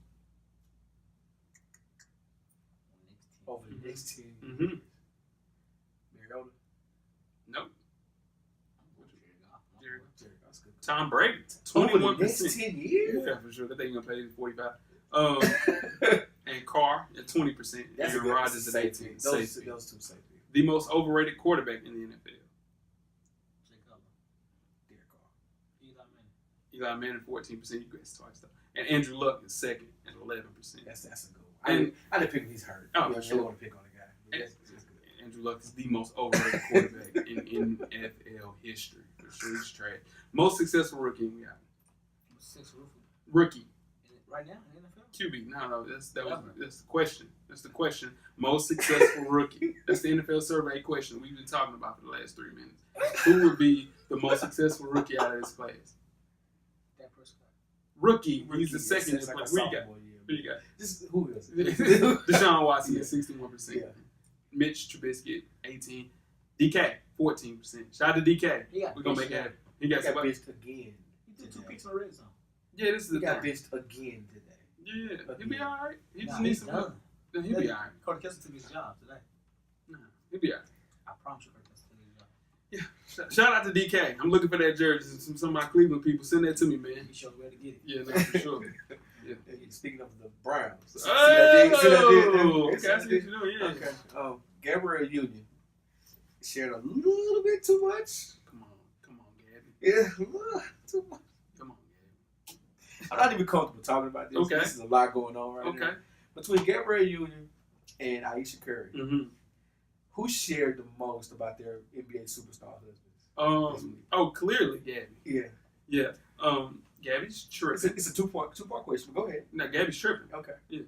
Over the next 10 years. Mm-hmm. Mariota. Nope. Jared Goff's good. Tom Brady, Over 21%. the next 10 years? Yeah, for sure. I think you're going to pay him 45. And Carr at 20%. That's a Aaron good Rodgers at safety. 18. Those Safety. two safety. The most overrated quarterback in the NFL. Jay Cutler. Derek Carr. Eli Manning. Eli Manning, 14%. You guessed twice though. And Andrew Luck is second at 11%. That's a good one. I didn't pick him. He's hurt. Oh, I sure. don't want to pick on the guy. But that's good. Andrew Luck is the most overrated quarterback in NFL history. For sure, he's trash. Most successful rookie you got. Rookie. Right now in the NFL? QB. No, that's the question. That's the question. Most successful rookie. That's the NFL survey question we've been talking about for the last 3 minutes. Who would be the most successful rookie out of this class? That Prescott. Rookie. He's the second in It's like place. a Who you got? sophomore year. Who you got? Just who is it? Deshaun Watson Yeah. at 61%. Yeah. Mitch Trubisky at 18%. DK, 14%. Shout out to DK. He got We're going to benched. make it happen. He He got got somebody. benched again. He threw 2 picks in the red zone. Yeah, this is He the got thing. benched again today. Yeah, he'll be all right. He just Nah, needs he's some done. help. He'll be all right. Carter Kessler took his job today. Nah, he'll be all right. I promise you Carter Kessler took his job. Shout out to DK. I'm looking for that jersey. Some of my Cleveland people, send that to me, man. He showed where to get it. Yeah, no, for sure. Yeah. And speaking of the Browns. See Oh, okay, I see what you're doing, yeah. Okay. Gabrielle Union shared a little bit too much. Come on, Gabby. Yeah, a little too much. Come on, I'm not even comfortable talking about this. Okay. This is a lot going on right Gabby. now. Okay. Between Gabrielle Union and Aisha Curry, Mm-hmm. who shared the most about their NBA superstar husbands? Clearly, Gabby. Yeah. Yeah. Gabby's tripping. It's a two-part question. Go ahead. No, Gabby's tripping. Okay. Yeah.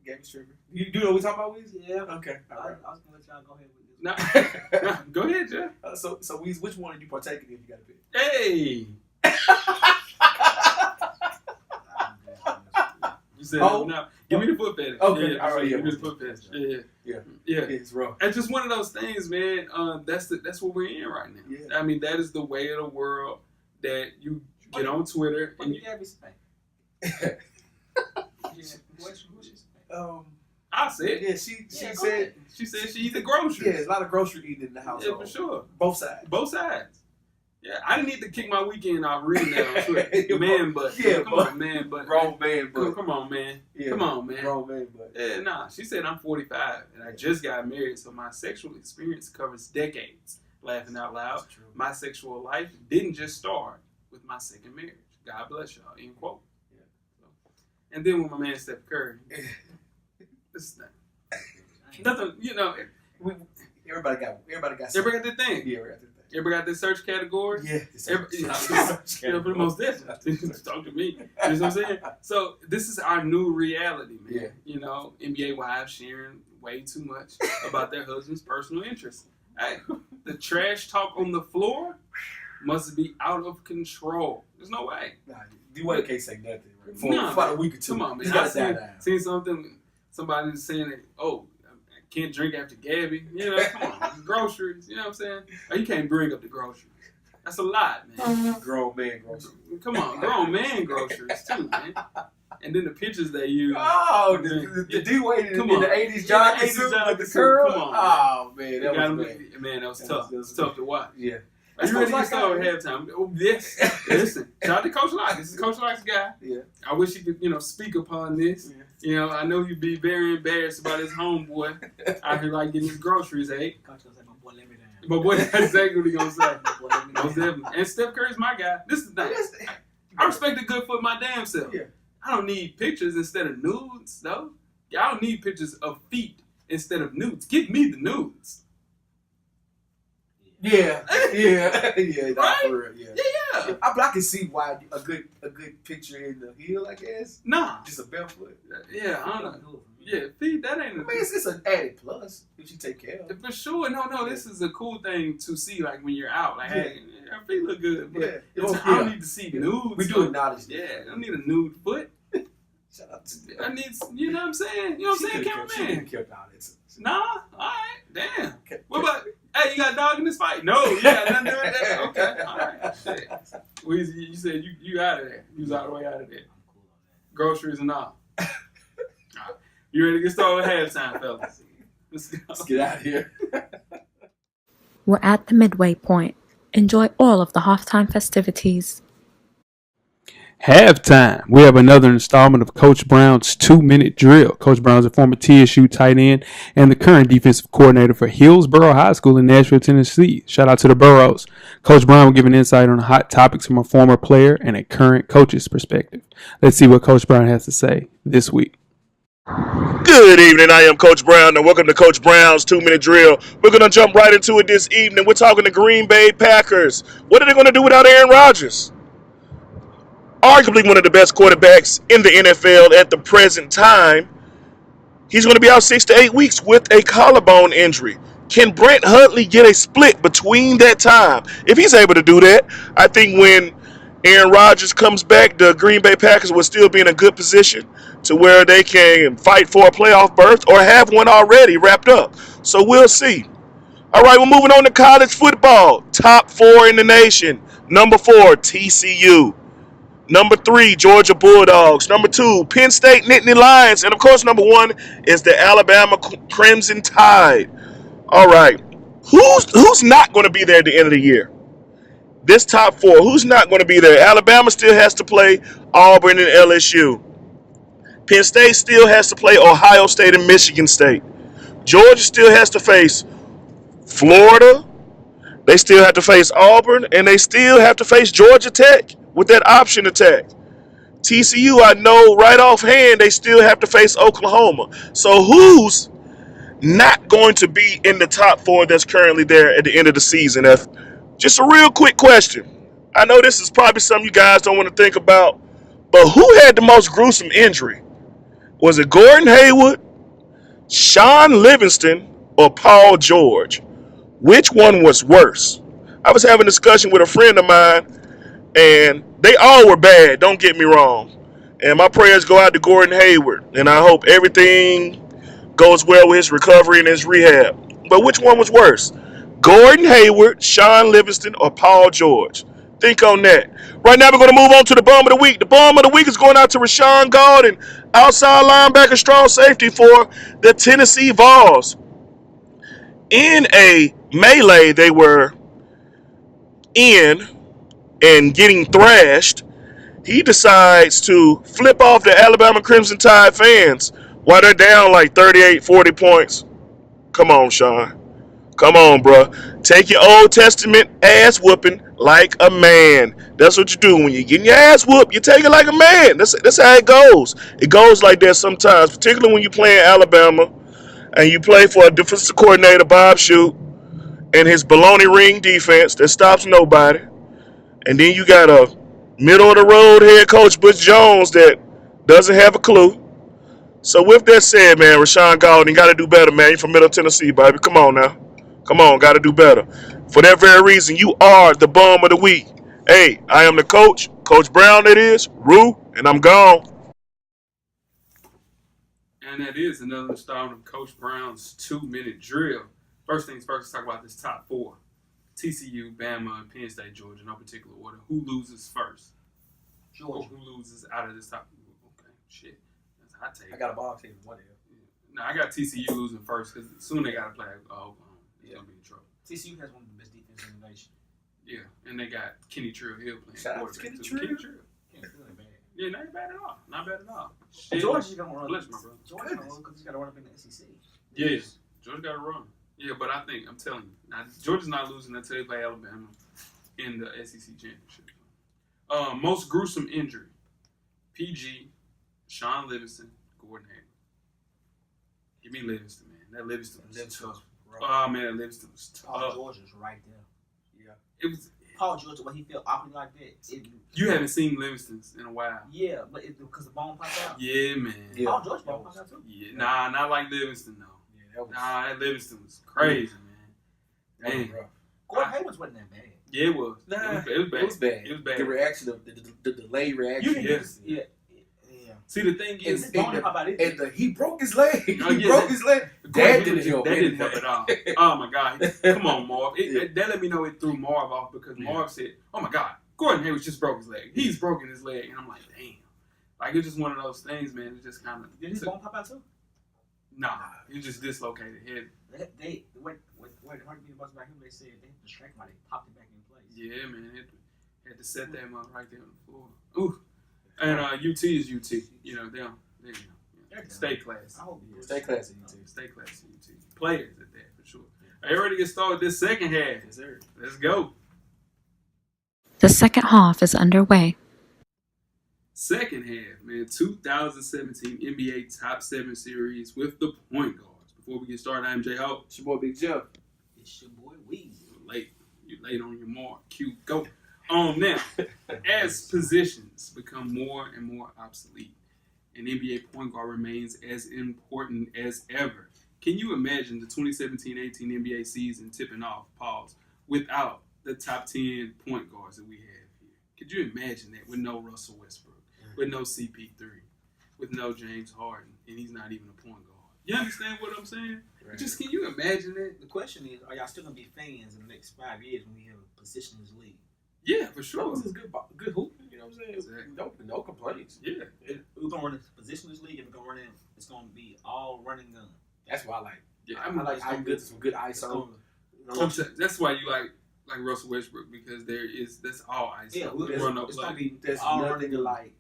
Gabby's tripping. You know what we're talking about, Weez? Yeah. Okay. All right. I was going to let y'all go ahead with this. No, go ahead, Jeff. So Weez, which one are you partaking in if you got to pick? Hey. You said no. Give me the foot fetish. Okay, Yeah, all right, yeah, give me the we'll foot do fetish. that. Yeah. Yeah, it's rough. It's just one of those things, man. That's what we're in right now. Yeah. I mean, that is the way of the world that you get on Twitter What and did you, Gabby say? Who she say? I said, Yeah, she Yeah, go said ahead. she said she eats the groceries. yeah, there's a lot of grocery eating in the Yeah, household. for sure. Both sides. Both sides. Yeah, I didn't need to kick my weekend off reading that on Twitter. Man, but Yeah, come but- on, man, but Grown man, but come on, man. yeah, Come on, man. Grown man, but Yeah, nah. She said I'm 45 and I just got married, so my sexual experience covers decades. Laughing out loud. that's true. My sexual life didn't just start with my second marriage. God bless y'all. End quote. Yeah. So, and then with my man Steph Curry, this thing. Nothing, Everybody got everybody got their thing. Yeah, everybody got their thing. Everybody got their search category. Yeah, For the most definitely. Talk to me. You know what I'm saying? So this is our new reality, man. Yeah. NBA wives sharing way too much about their husband's personal interests. Hey, the trash talk on the floor must be out of control. There's no way. Nah, D-Wade can't say nothing right? for Nah, about a week or two. Come on, man. He's I got to die down. seen something, somebody saying that, I can't drink after Gabby. Come on, groceries. You know what I'm saying? You can't bring up the groceries. That's a lot, man. Grown man groceries. Come on, grown man groceries too, man. And then the pictures they use. Oh, the D-Wade in the 80s jockey suit with the curl. Come on, oh, man, that was bad. Man, that was tough. It was tough to watch. Yeah. Are you ready to get started at halftime? Oh, yes. Listen, shout out to Coach Locke. This is Coach Locke's guy. Yeah. I wish he could, speak upon this. Yeah. I know he'd be very embarrassed about his homeboy out here like getting his groceries, eh? Coach was like, my boy, let me down. But boy, that's exactly what he gonna say. Most definitely. And Steph Curry's my guy. This is the thing. I respect the good for my damn self. Yeah. I don't need pictures instead of nudes, though. Yeah, I don't need pictures of feet instead of nudes. Give me the nudes. Yeah. Right? For real, Yeah. But I can see why a good picture in the heel, I guess. Nah. Just a barefoot. Yeah, I don't know. Yeah, feet, that ain't I mean, it's an added plus if you take care of it. For sure. No, this is a cool thing to see, like, when you're out. Like, hey, our feet look good. But I don't need to see nudes. We do acknowledge that. Yeah, I don't need a nude foot. Shout out to I need, you know what I'm saying? You know what I'm saying, cameraman? Nah, all right, damn. What about, hey, you got a dog in this fight? No, you got nothing to do with that. Okay, all right. Shit. Well, you said you out of there. You was all the way out of there. Groceries and all. All right. You ready to get started with halftime, fellas? Let's go. Let's get out of here. We're at the midway point. Enjoy all of the halftime festivities. Halftime. We have another installment of Coach Brown's 2-minute drill. Coach Brown's a former TSU tight end and the current defensive coordinator for Hillsborough High School in Nashville, Tennessee. Shout out to the Burrows. Coach Brown will give an insight on hot topics from a former player and a current coach's perspective. Let's see what Coach Brown has to say this week. Good evening, I am Coach Brown, and welcome to Coach Brown's 2-minute drill. We're going to jump right into it this evening. We're talking the Green Bay Packers. What are they going to do without Aaron Rodgers? Arguably one of the best quarterbacks in the NFL at the present time. He's going to be out 6 to 8 weeks with a collarbone injury. Can Brent Hundley get a split between that time? If he's able to do that, I think when Aaron Rodgers comes back, the Green Bay Packers will still be in a good position to where they can fight for a playoff berth or have one already wrapped up. So we'll see. All right, we're moving on to college football. Top 4 in the nation. Number 4, TCU. Number 3, Georgia Bulldogs. Number 2, Penn State Nittany Lions. And, of course, number 1 is the Alabama Crimson Tide. All right. Who's not going to be there at the end of the year? This top 4, who's not going to be there? Alabama still has to play Auburn and LSU. Penn State still has to play Ohio State and Michigan State. Georgia still has to face Florida. They still have to face Auburn, and they still have to face Georgia Tech with that option attack. TCU, I know right offhand, they still have to face Oklahoma. So who's not going to be in the top 4 that's currently there at the end of the season? Just a real quick question. I know this is probably something you guys don't want to think about, but who had the most gruesome injury? Was it Gordon Hayward, Sean Livingston, or Paul George? Which one was worse? I was having a discussion with a friend of mine, and they all were bad, don't get me wrong. And my prayers go out to Gordon Hayward, and I hope everything goes well with his recovery and his rehab. But which one was worse? Gordon Hayward, Sean Livingston, or Paul George? Think on that. Right now, we're going to move on to the bum of the week. The bum of the week is going out to Rashawn Golden, outside linebacker, strong safety for the Tennessee Vols. In a melee they were in and getting thrashed, he decides to flip off the Alabama Crimson Tide fans while they're down like 38, 40 points. Come on, Sean. Come on, bro. Take your Old Testament ass whooping like a man. That's what you do. When you're getting your ass whooped, you take it like a man. That's how it goes. It goes like that sometimes, particularly when you're playing Alabama and you play for a defensive coordinator, Bob Shoot, and his baloney ring defense that stops nobody. And then you got a middle-of-the-road head coach, Butch Jones, that doesn't have a clue. So with that said, man, Rashawn Golden, you got to do better, man. You're from Middle Tennessee, baby. Come on now. Come on, got to do better. For that very reason, you are the bum of the week. Hey, I am the coach, Coach Brown that is, Rue, and I'm gone. And that is another installment of Coach Brown's 2-minute drill. First things first, let's talk about this top 4. TCU, Bama, and Penn State, Georgia, no particular order. Who loses first? Georgia. Who loses out of this top? Okay, shit. That's a hot take. I got a ball team one day. No, I got TCU losing first because soon they got to play Oklahoma. It's going to be in trouble. TCU has one of the best defenses in the nation. Yeah, and they got Kenny Trill Hill playing Shout out to quarterback, Kenny too. Trill. Can't feel it bad. Yeah, not bad at all. Not bad at all. Shit. Georgia's gonna run. Bless my brother. Georgia's gonna run because he's got to run up in the SEC. Yes, Georgia got to run. Yeah, but I'm telling you, now, Georgia's not losing until they play Alabama in the SEC championship. Most gruesome injury: PG, Sean Livingston, Gordon Hayward. Give me Livingston, man. That Livingston was tough. Oh man, that Livingston was tough. Paul George's right there. Yeah. It was. Paul George, when he felt awkward like that. You haven't seen Livingston's in a while. Yeah, but because the bone popped out. Yeah, man. Yeah. Paul George bone popped out too. Yeah, nah, not like Livingston though. Yeah, that was, That Livingston was crazy, that was man. rough. Gordon Hayward's wasn't that bad. Yeah, it was. Nah, it was bad. It was bad. It was bad. The reaction of the delayed reaction. Yeah. See, the thing is, His bone pop out. He broke his leg. He Oh, yeah, broke his leg. That That didn't help. That didn't help at all. Oh my God! Come on, Marv. That let me know it threw Marv off because Marv said, "Oh my God, Gordon Hayward just broke his leg. He's broken his leg," and I'm like, "Damn!" Like it's just one of those things, man. It just kind of Did his bone pop out too? Nah, he just dislocated head. They when it hurt me about him, they said they had to distract him. They popped it back in place. Yeah, man. Had to set that up right there on the floor. Ooh, and UT is UT. You know, they stay classy. I hope Stay classy, UT. Stay classy, UT. Players at that for sure. Are you ready to get started this second half? Yes, sir. Let's go. The second half is underway. Second half, man. 2017 NBA Top 7 Series with the point guards. Before we get started, I'm J Hope. It's your boy Big Jeff. It's your boy Weezy. You're late on your mark. Q, go. Now, as positions become more and more obsolete, and NBA point guard remains as important as ever, can you imagine the 2017-18 NBA season tipping off, without the top 10 point guards that we have here? Could you imagine that with no Russell Westbrook, with no CP3, with no James Harden, and he's not even a point guard? You understand what I'm saying? Right. Just can you imagine that? The question is, are y'all still gonna be fans in the next 5 years when we have a positionless league? Yeah, for That sure. was good hooping. You know what I'm saying? Exactly. No complaints. Yeah. We're gonna run a positionless league, and we're gonna run it. It's gonna be all running gun. That's why I like. Yeah, I like some good It's ISO. gonna- That's why you like Russell Westbrook, because that's all ice. Yeah, it's gonna be There's all nothing running to gun. like.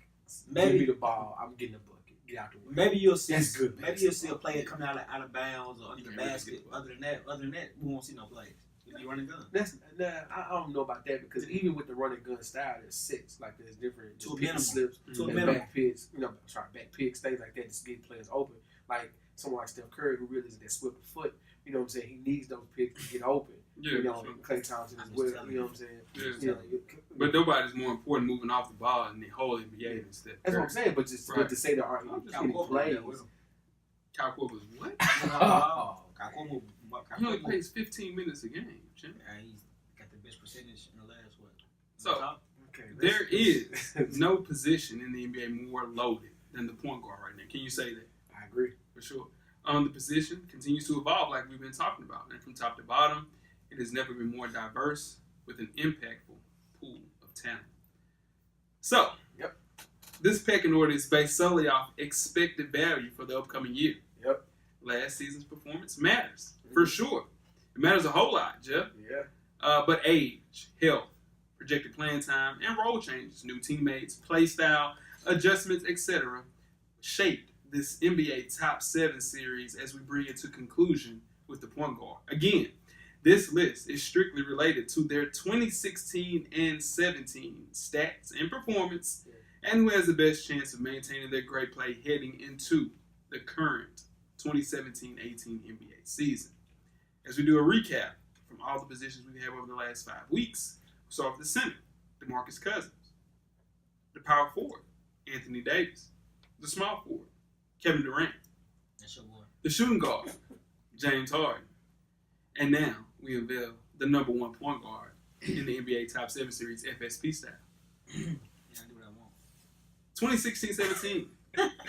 Maybe- Give me the ball. I'm getting the bucket. Get out the way. Maybe you'll see. That's good Maybe you'll see a player coming out of bounds or under the Yeah, really basket. good. Other than that, we won't see no plays. If you running gun. I don't know about that because even with the running gun style, there's six. Like there's different To a pick minimum. slips, To a and minimum. back picks. Back picks, things like that, just get players open. Like someone like Steph Curry, who really is that swift foot. You know what I'm saying? He needs those picks to get open. Yeah, you know, for sure. Klay Thompson as I'm well. just telling You know what I'm saying? Yeah. You know, But nobody's more important moving off the ball in the whole NBA than Steph that's what I'm Curry. saying. But Right. but to say there aren't I'm just any gonna plays. go with him. Kyle Korver's what? Oh, He only plays 15 minutes a game, Jim. He's got the best percentage in the last what? So, Okay, there is no position in the NBA more loaded than the point guard right now. Can you say that? I agree. For sure. The position continues to evolve like we've been talking about. And from top to bottom, it has never been more diverse with an impactful pool of talent. So, Yep. This pecking order is based solely off expected value for the upcoming year. Yep. Last season's performance matters, for sure. It matters a whole lot, Jeff. Yeah. But age, health, projected playing time, and role changes, new teammates, play style, adjustments, etc., shaped this NBA Top 7 series as we bring it to conclusion with the point guard. Again, this list is strictly related to their 2016 and 17 stats and performance, and who has the best chance of maintaining their great play heading into the current 2017-18 NBA season. As we do a recap from all the positions we have over the last 5 weeks, we start with the center, DeMarcus Cousins, the power forward, Anthony Davis, the small forward, Kevin Durant, That's your boy. the shooting guard, James Harden, and now we unveil the number one point guard in the NBA Top 7 Series FSP style. Yeah, I do what I want. 2016-17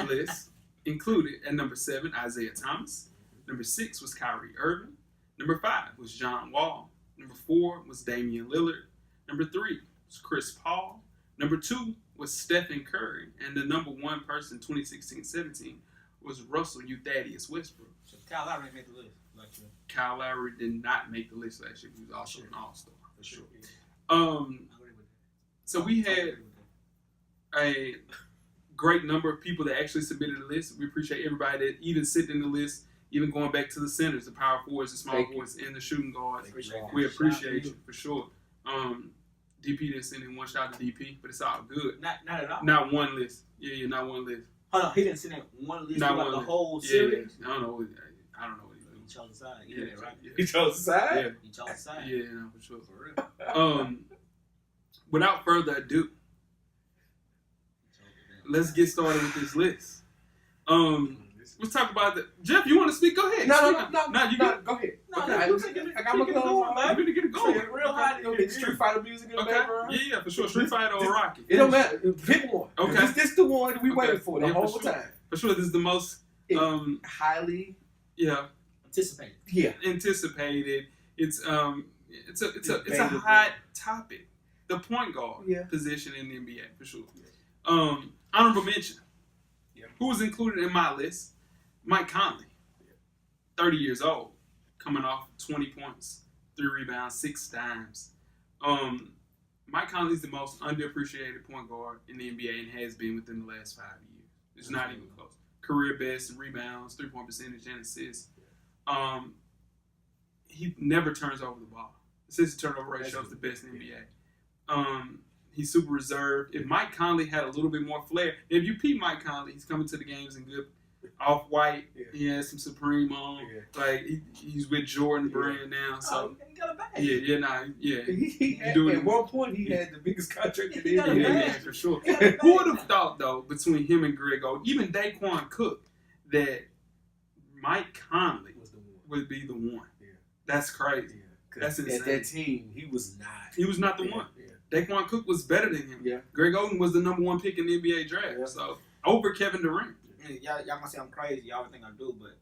list included at number 7, Isaiah Thomas. Number 6 was Kyrie Irving. Number 5 was John Wall. Number 4 was Damian Lillard. Number 3 was Chris Paul. Number 2 was Stephen Curry. And the number 1 person, 2016-17, was Russell Thaddeus Westbrook. So Kyle Lowry made the list. Like Kyle Lowry did not make the list last year. He was also an all-star. for sure. So we had a great number of people that actually submitted the list. We appreciate everybody that even sitting in the list, even going back to the centers, the power forwards, the small forwards, and the shooting guards. We appreciate you for sure. DP didn't send in one shot to DP, but it's all good. Not at all. Not one list. Yeah, not one list. Hold on, he didn't send in one list Not throughout one the list. whole Yeah, series. I don't know what he's doing. He chose the side. You Yeah, know that, right? You chose the side? Yeah. He chose the side. Yeah, no, for sure. For real. Without further ado, let's get started with this list. Let's talk about the Jeff. You want to speak? Go ahead. No, You good? go ahead. No, Okay, I I got my clothes on. I'm gonna get it going. Real hot. Street Fighter music in the Okay. background. Yeah, for sure. Street Fighter or Rocky. It don't matter. Pick one. Okay. This the one we Okay. waited for the Yeah, for whole sure. time. For sure, this is the most Highly, Anticipated. yeah. anticipated. It's a Debatable. hot topic. The point guard Yeah. position in the NBA for sure. Honorable mention. Yeah. Who was included in my list? Mike Conley, 30 years old, coming off 20 points, 3 rebounds, 6 dimes. Mike Conley's the most underappreciated point guard in the NBA and has been within the last 5 years. It's not even close. Career best in rebounds, 3-point percentage, and assists. He never turns over the ball. Assist to turnover ratio is the best in the NBA. He's super reserved. If Mike Conley had a little bit more flair, if you peep Mike Conley, he's coming to the games in good off-white. Yeah. He has some Supreme on. Yeah. Like he's with Jordan brand now. So He got a bag. yeah. He had, do it. at one point, he had the biggest contract in the He got a NBA. bag. Yeah, for sure. He got a Who would bag. have thought though, between him and Greg Oden, even Daquan Cook, that Mike Conley Was the one. would be the one? Yeah. That's crazy. Yeah. 'Cause That's at insane. that team, he was not. He was not the one. Yeah. Daquan Cook was better than him. Yeah. Greg Oden was the number 1 pick in the NBA draft. Yeah. So over Kevin Durant. Y'all gonna say I'm crazy. Y'all think I do, but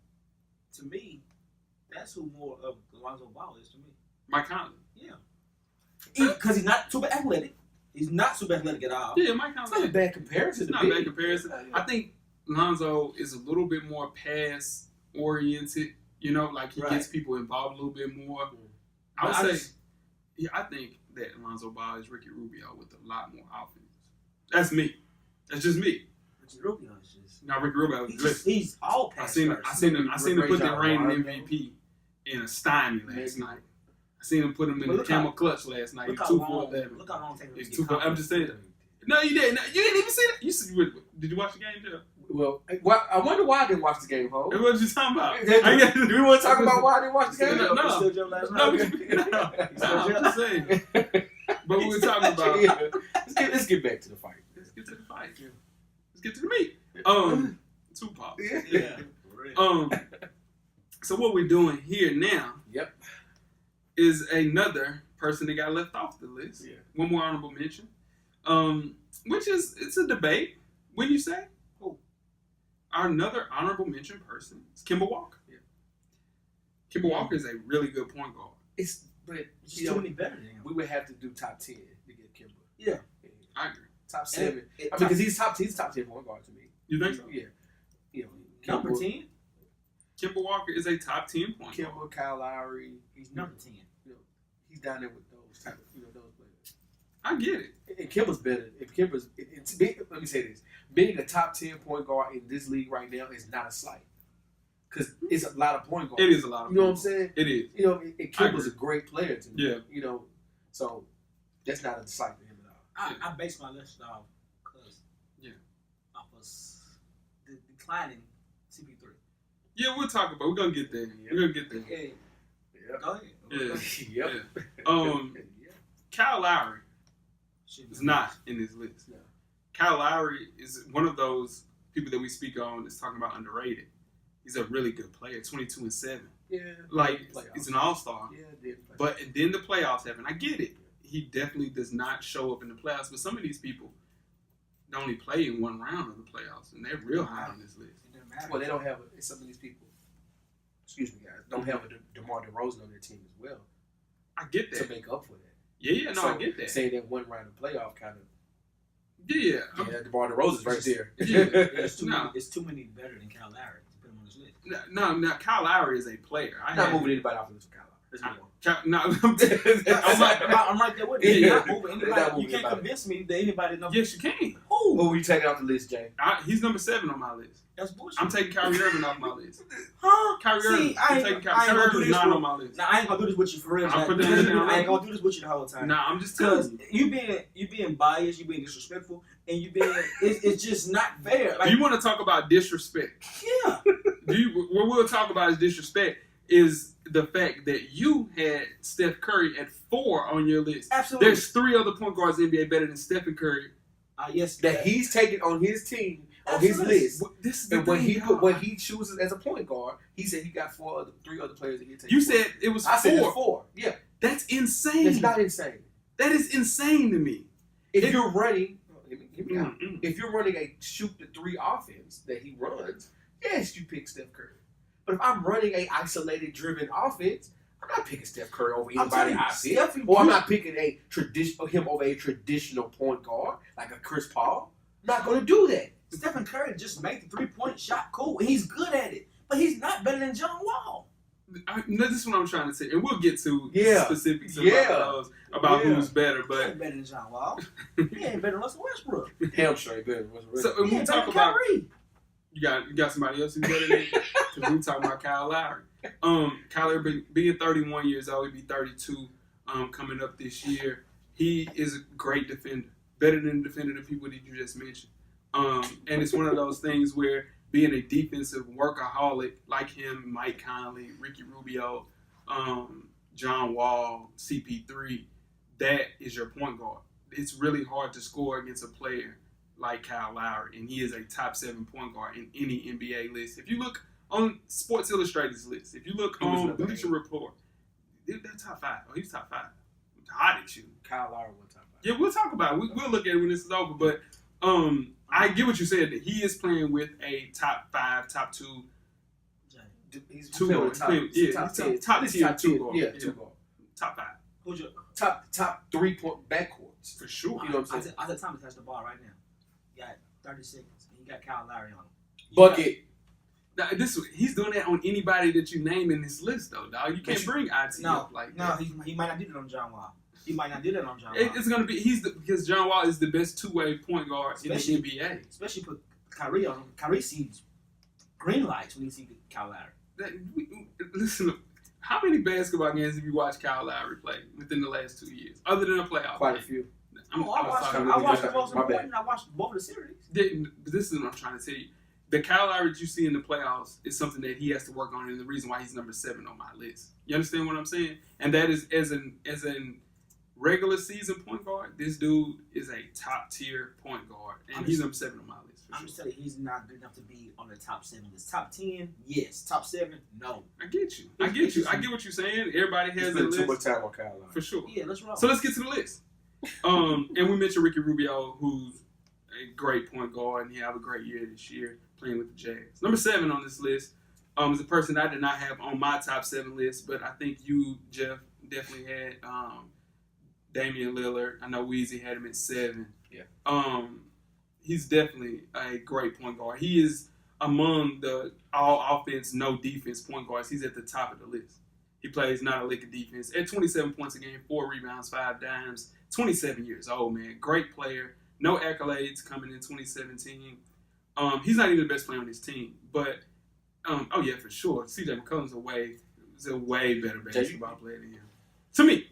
to me, that's who more of Lonzo Ball is to me. Mike Conley. Yeah. Because he's not super athletic. He's not super athletic at all. Yeah, Mike It's not a Conley. bad comparison. It's not a bad comparison. I think Lonzo is a little bit more pass oriented. You know, like he Right. gets people involved a little bit more. I But I would just- say, I think that Lonzo Ball is Ricky Rubio with a lot more offense. That's me. That's just me. Richard Rubio is just. Now Ricky Rubio is good. He's all I pass seen first. him put the John reigning Wall, MVP in a stymie last Maybe. night. I seen him put him in But the look camel how- clutch last night. Look He's how 2 long. for 11. Look how long it takes him It's to 2 get for. I'm confident. just saying. No, you didn't. You didn't even see that. Did you watch the game, Jeff? Well, I wonder why I didn't watch the game, Ho. What was you talking about? Do we want to talk about why I didn't watch the game? No, He still Joe last No, night. I'm just saying. But we were talking about. Yeah. Let's get back to the fight. Let's get to the fight. Let's get to the meat. Tupac. Yeah. For real. So what we're doing here now Yep. is another person that got left off the list. Yeah. One more honorable mention. Which is, it's a debate. When you say? Who? Another honorable mention person is Kemba Walker. Yeah. Kemba Walker is a really good point guard. But There's too many better than him. we would have to do top 10 to get Kimber. Yeah. I agree. Top 7. It- Because he's top 10 point guard to me. You think so? Yeah. You know, Number Kimber, 10? Kemba Walker is a top 10 point guard. Kimber, Kyle Lowry. He's number 10. You know, he's down there with those type of, those players. I get it. And Kimber's better. If Kimber's, let me say this: being a top 10 point guard in this league right now is not a slight, because it's a lot of point guards. It is a lot of You know what I'm point guards. saying? It is. You know, and Kimber's a great player to me. Yeah. You know, so that's not a slight to him at all. I base my list off because off of the declining CP3. Yeah, we'll talk about it. We're going to get there. Yeah. We're going to get there. Hey, Yep. go ahead. Yeah. Yep. Yeah. Kyle Lowry Shouldn't is be not in this list. No. Kyle Lowry is one of those people that we speak on that's talking about underrated. He's a really good player, 22 and 7. Yeah. Like, Playoffs. he's an all-star. Yeah, did play. But then the playoffs happen. I get it. He definitely does not show up in the playoffs. But some of these people only play in one round of the playoffs, and they're real high on this list. It doesn't matter. Well, they don't have some of these people. Excuse me, guys. Don't have a DeMar DeRozan on their team as well. I get that. to make up for that. Yeah, no, So, I get that. Saying that one round of playoff kind of. Yeah. Yeah, DeMar DeRozan's right there. It's too No. many better than Kyle Lowry to put him on this list. No, Kyle Lowry is a player. I'm not moving anybody off the list for Kyle Lowry. Let's move on. No, I'm right there with you. Yeah. You're not moving anybody. Not You moving can't anybody. convince me that anybody knows. yes, you can. Who? Who are you taking off the list, Jay? He's number 7 on my list. That's bullshit. I'm taking Kyrie Irving off my list. Huh? Kyrie Irving. I I'm ain't taking gonna Kyrie do Irving this not with- on my list. Now I ain't gonna do this with you for real. I'm Jack. putting that down. I ain't gonna do this with you the whole time. Nah, I'm just telling Because you. you being biased, you being disrespectful, and you being it's just not fair. Do Like you want to talk about disrespect? yeah, What we'll talk about is disrespect is the fact that you had Steph Curry at 4 on your list. absolutely. There's 3 other point guards in the NBA better than Stephen Curry. Yes, That he's taking on his team, on his Absolutely. list. This is the And when thing, he y'all. what he chooses as a point guard, he said he got 3 other players that he'll take. You said it was 4. I said it's 4. Yeah, That's insane. it's not insane. That is insane to me. If you're running, hear me out. Mm-mm. If you're running a shoot the 3 offense that he runs, yes, you pick Steph Curry. But if I'm running a isolated driven offense, I'm not picking Steph Curry over I'm telling anybody you, I pick. Or I'm not picking him over a traditional point guard like a Chris Paul. I'm not going to do that. Stephen Curry just made the 3-point shot cool, and he's good at it. But he's not better than John Wall. This is what I'm trying to say, and we'll get to Yeah. specifics Yeah. about Yeah. who's better. He But ain't better than John Wall. He ain't better than Russell Westbrook. Damn sure he better. so when He we ain't talk better than about Kyrie. you got somebody else who's better than because we talking about Kyle Lowry. Kyle Lowry being 31 years old, he'll be 32 coming up this year. He is a great defender, better than the defender the people that you just mentioned. And it's one of those things where being a defensive workaholic like him, Mike Conley, Ricky Rubio, John Wall, CP3, that is your point guard. It's really hard to score against a player like Kyle Lowry, and he is a top 7 point guard in any NBA list. If you look on Sports Illustrated's list, if you look He was on number Bleacher 8. Report, they're top 5. Oh, he's top 5. Hot at you. Kyle Lowry one time. Yeah, we'll talk about it. We'll look at it when this is over. But I get what you said. That he is playing with a top 5, top 2, He's 2 playing guard. with top, Yeah, top he's 10. top He's tier top 2 10. guard. Yeah, 2 guard. Top 5 Who's your Top 3-point backcourts. for sure. You know what I'm saying? I said Thomas has the ball right now. You got 30 seconds. And you got Kyle Lowry on him. Bucket. Now, he's doing that on anybody that you name in this list, though, dog. You can't bring IT No, up like no, that. he might not do that on John Wall. He might not do that on John Wall. It's gonna be because John Wall is the best 2-way point guard Especially- in the NBA. Especially put Kyrie on him. Kyrie sees green lights when he sees Kyle Lowry. Listen, how many basketball games have you watched Kyle Lowry play within the last 2 years, other than a playoff? Quite a game? few. I was talking I watched the about most My bad. important. I watched both of the series. this is what I'm trying to tell you. The Kyle Lowry that you see in the playoffs is something that he has to work on, and the reason why he's number 7 on my list. You understand what I'm saying? And that is as an regular season point guard, this dude is a top tier point guard, and he's number 7 on my list. For I'm sure. just telling you, he's not good enough to be on the top 7 list. Top 10, yes. Top 7, no. I get you. I get what you're saying. Everybody has a Spent too much list time on Kyle Lowry. for sure. Yeah, let's roll. So let's get to the list. And we mentioned Ricky Rubio, who's a great point guard, and he had a great year this year playing with the Jazz. Number 7 on this list is a person I did not have on my top 7 list, but I think you, Jeff, definitely had Damian Lillard. I know Weezy had him at 7. Yeah. He's definitely a great point guard. He is among the all offense, no defense point guards. He's at the top of the list. He plays not a lick of defense. At 27 points a game, 4 rebounds, 5 dimes. 27 years old, man. Great player. No accolades coming in 2017. He's not even the best player on his team. But, oh, yeah, for sure. CJ McCollum's a way better basketball player than him. To me.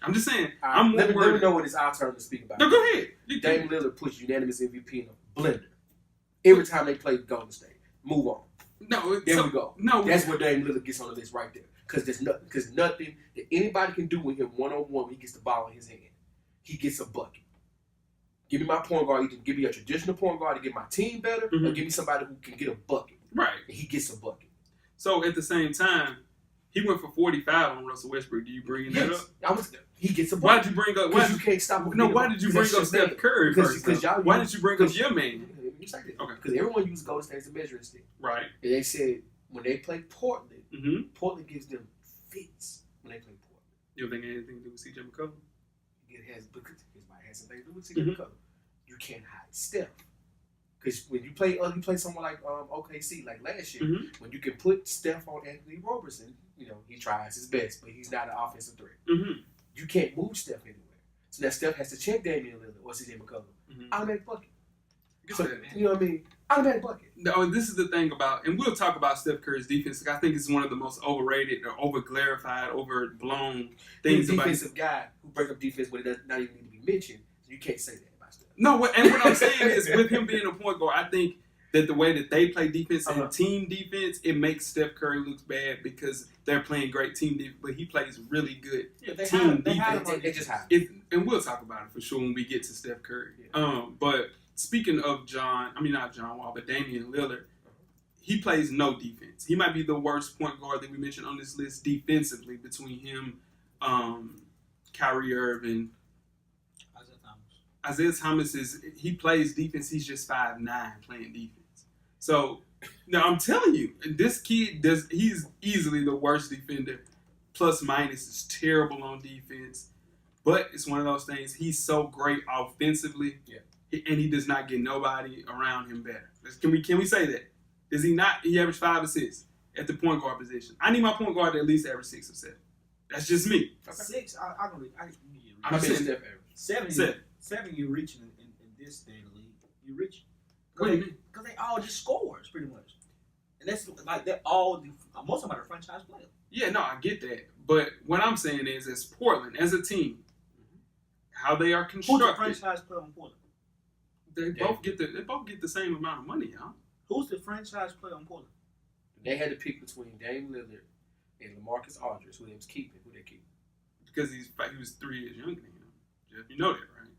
I'm just saying. I'm more let me worried. know when it's our turn to speak about No, it. go ahead. Damian Lillard puts unanimous MVP in a blender. Every time they play Golden State. Move on. No, There we go. No, That's where Damian Lillard gets on the list right there. Because nothing that anybody can do with him one-on-one when he gets the ball in his hand. He gets a bucket. Give me my point guard. Either give me a traditional point guard to get my team better, or Mhm. give me somebody who can get a bucket. right. And he gets a bucket. So at the same time, he went for 45 on Russell Westbrook. Do you bring that up? Yes, he gets a Why bucket. did you bring up? Because you can't stop him. No, why did you bring up Steph Curry first? though? Why did you bring up your man? Okay. Because everyone uses Golden State as a measuring stick. Right. And they said when they play Portland, Mm-hmm. Portland gives them fits when they play Portland. You don't think it had anything to do with CJ McCollum? It has, because it might have something to do with CJ McCollum. You can't hide Steph. Because when you play someone like OKC, like last year, when you can put Steph on Anthony Robertson, he tries his best, but he's not an offensive threat. You can't move Steph anywhere. So now Steph has to check Damian Lillard or CJ McCollum. Automatic bucket. So, you know what I mean? Automatic bucket. No, this is the thing about, and we'll talk about Steph Curry's defense. I think it's one of the most overrated or over-glorified, overblown things. He's a defensive guy who breaks up defense when it does not even need to be mentioned. So you can't say that about Steph. No, and what I'm saying is with him being a point guard, I think that the way that they play defense and team defense, it makes Steph Curry look bad because they're playing great team defense, but he plays really good team defense. They just have. And we'll talk about it for sure when we get to Steph Curry. But speaking of not John Wall, but Damian Lillard, he plays no defense. He might be the worst point guard that we mentioned on this list defensively between him, Kyrie Irving. Isaiah Thomas he plays defense. He's just 5'9" playing defense. So now I'm telling you, this kid he's easily the worst defender. Plus minus is terrible on defense. But it's one of those things. He's so great offensively. And he does not get nobody around him better. Can we say that? Does he not? He averaged 5 assists at the point guard position. I need my point guard to at least average 6 or 7. That's just me. 6. I'm saying 7. You're reaching in this day of the league. You're reaching. What do you mean? Because they all just scores pretty much, and that's like they're all most of them are franchise players. Yeah, no, I get that. But what I'm saying is, as Portland, as a team, how they are constructed. Who's the franchise player on Portland? They both get the same amount of money, y'all. Who's the franchise player on Portland? They had to pick between Dame Lillard and LaMarcus Aldridge, who they was keeping. Who they keep? Because he was 3 years younger than him. Jeff, you know that, right?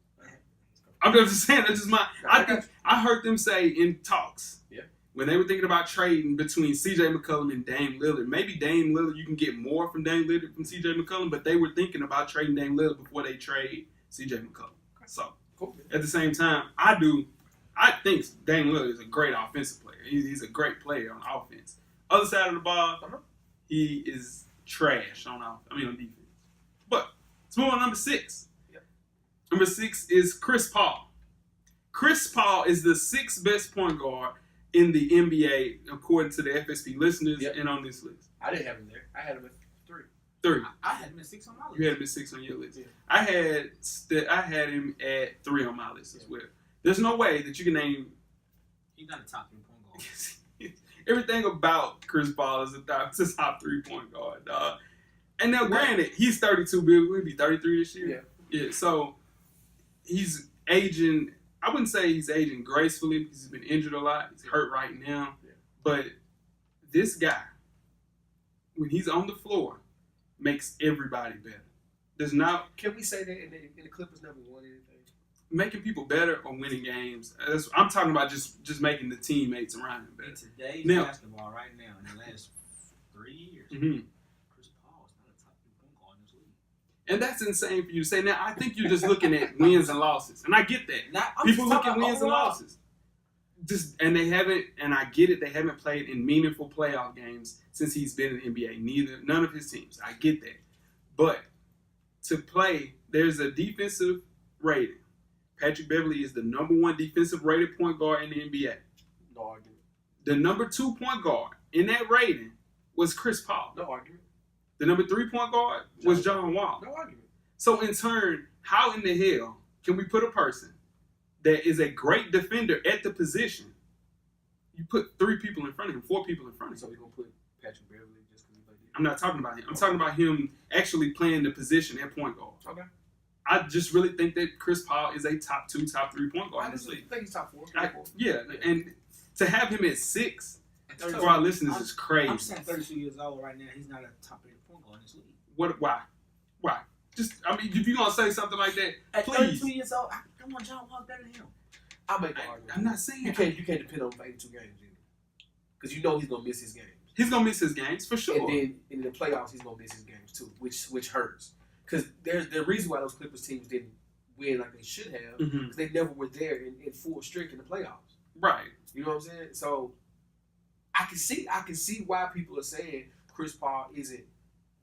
I'm just saying. That's just my. I heard them say in talks. When they were thinking about trading between C.J. McCollum and Dame Lillard, maybe Dame Lillard, you can get more from Dame Lillard from C.J. McCollum, but they were thinking about trading Dame Lillard before they trade C.J. McCollum. So, at the same time, I think Dame Lillard is a great offensive player. He's a great player on offense. Other side of the ball, he is trash on defense. But let's move on to number 6. Number 6 is Chris Paul. Chris Paul is the 6th best point guard in the NBA, according to the FSP listeners and on this list. I didn't have him there. I had him at 3. 3. I had him at 6 on my list. You had him at 6 on your list. Yeah. I had him at 3 on my list as well. There's no way that you can name. He's not a top 3 point guard. Everything about Chris Paul is a top 3 point guard, dog. And now, granted, he's 32. He'll be 33 this year. Yeah. So he's aging. I wouldn't say he's aging gracefully because he's been injured a lot. He's hurt right now. But this guy, when he's on the floor, makes everybody better. There's not. Can we say that in the Clippers never won anything? Making people better or winning games. I'm talking about just making the teammates around him better. In today's basketball right now, in the last 3 years, Chris Paul is not a top 3 point guard in this league. And that's insane for you to say. Now, I think you're just looking at wins and losses. And I get that. People look at wins and losses. And I get it, they haven't played in meaningful playoff games since he's been in the NBA. None of his teams. I get that. But to play, there's a defensive rating. Patrick Beverley is the number 1 defensive rated point guard in the NBA. No argument. The number 2 point guard in that rating was Chris Paul. No argument. The number 3 point guard was John Wall. No argument. So in turn, how in the hell can we put a person that is a great defender at the position, you put 3 people in front of him, 4 people in front of him? So we're going to put Patrick Beverley just because he played defense? I'm not talking about him. I'm talking about him actually playing the position at point guard. Okay. I just really think that Chris Paul is a top 2, top 3 point guard in this league. I think he's top 4. And to have him at 6 for our listeners is crazy. I'm saying 32 years old right now. He's not a top 8 point guard in this league. Why? If you're going to say something like that, at please. 32 years old, I want John Wall better than him. I'll make the argument. I'm not saying you can't depend on 82 games, because you know he's going to miss his games. He's going to miss his games, for sure. And then in the playoffs, he's going to miss his games, too, which hurts. Because there's the reason why those Clippers teams didn't win like they should have, because they never were there in full streak in the playoffs. Right. You know what I'm saying? So I can see why people are saying Chris Paul isn't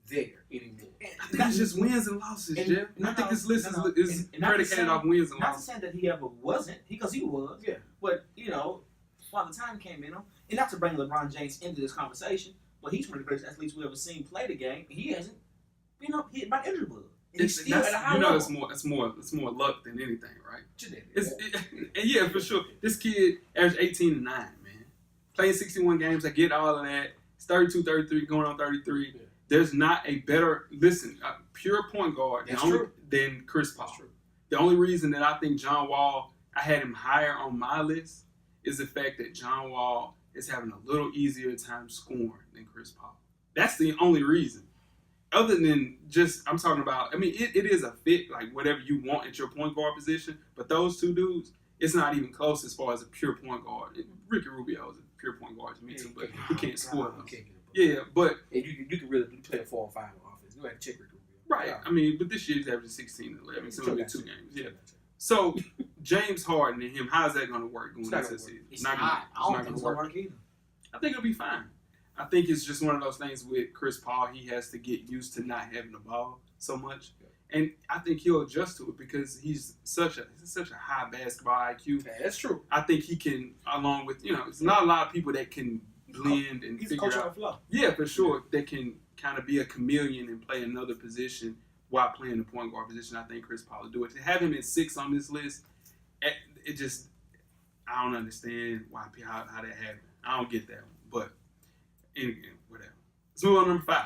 there anymore. I think it's just wins and losses, Jeff. I think his list is predicated off wins and not losses. to say that he ever wasn't, because he was. Yeah. But, while the time came in him, and not to bring LeBron James into this conversation, but he's one of the greatest athletes we've ever seen play the game. He hasn't, hit by injury bug. He's still at a high level. It's more luck than anything, right? Genetics. Yeah, for sure. This kid averaged 18 and 9, man. Playing 61 games, I get all of that. It's 32, 33, going on 33. Yeah. There's not a better, pure point guard than Chris Paul. The only reason that I think John Wall, I had him higher on my list, is the fact that John Wall is having a little easier time scoring than Chris Paul. That's the only reason. Other than just, I'm talking about, it is a fit, like whatever you want at your point guard position, but those two dudes, it's not even close as far as a pure point guard. Ricky Rubio is a pure point guard to me too, but he can't score them. Yeah, but... And you can really play a 4 or 5 on offense. You have to check Ricky Rubio. Right. But this year he's averaging 16 and 11, so only 2 games. Yeah. So, James Harden and him, how's that going to work going into the season? It's not going to work either. I think it'll be fine. I think it's just one of those things with Chris Paul. He has to get used to not having the ball so much. And I think he'll adjust to it because he's such a high basketball IQ. Yeah, that's true. I think he can, along with, there's not a lot of people that can blend and figure out. He's a coach on the floor. Yeah, for sure. That can kind of be a chameleon and play another position while playing the point guard position. I think Chris Paul will do it. To have him at 6 on this list, it just, I don't understand how that happened. I don't get that one. But, anyway, whatever. Let's move on to number 5.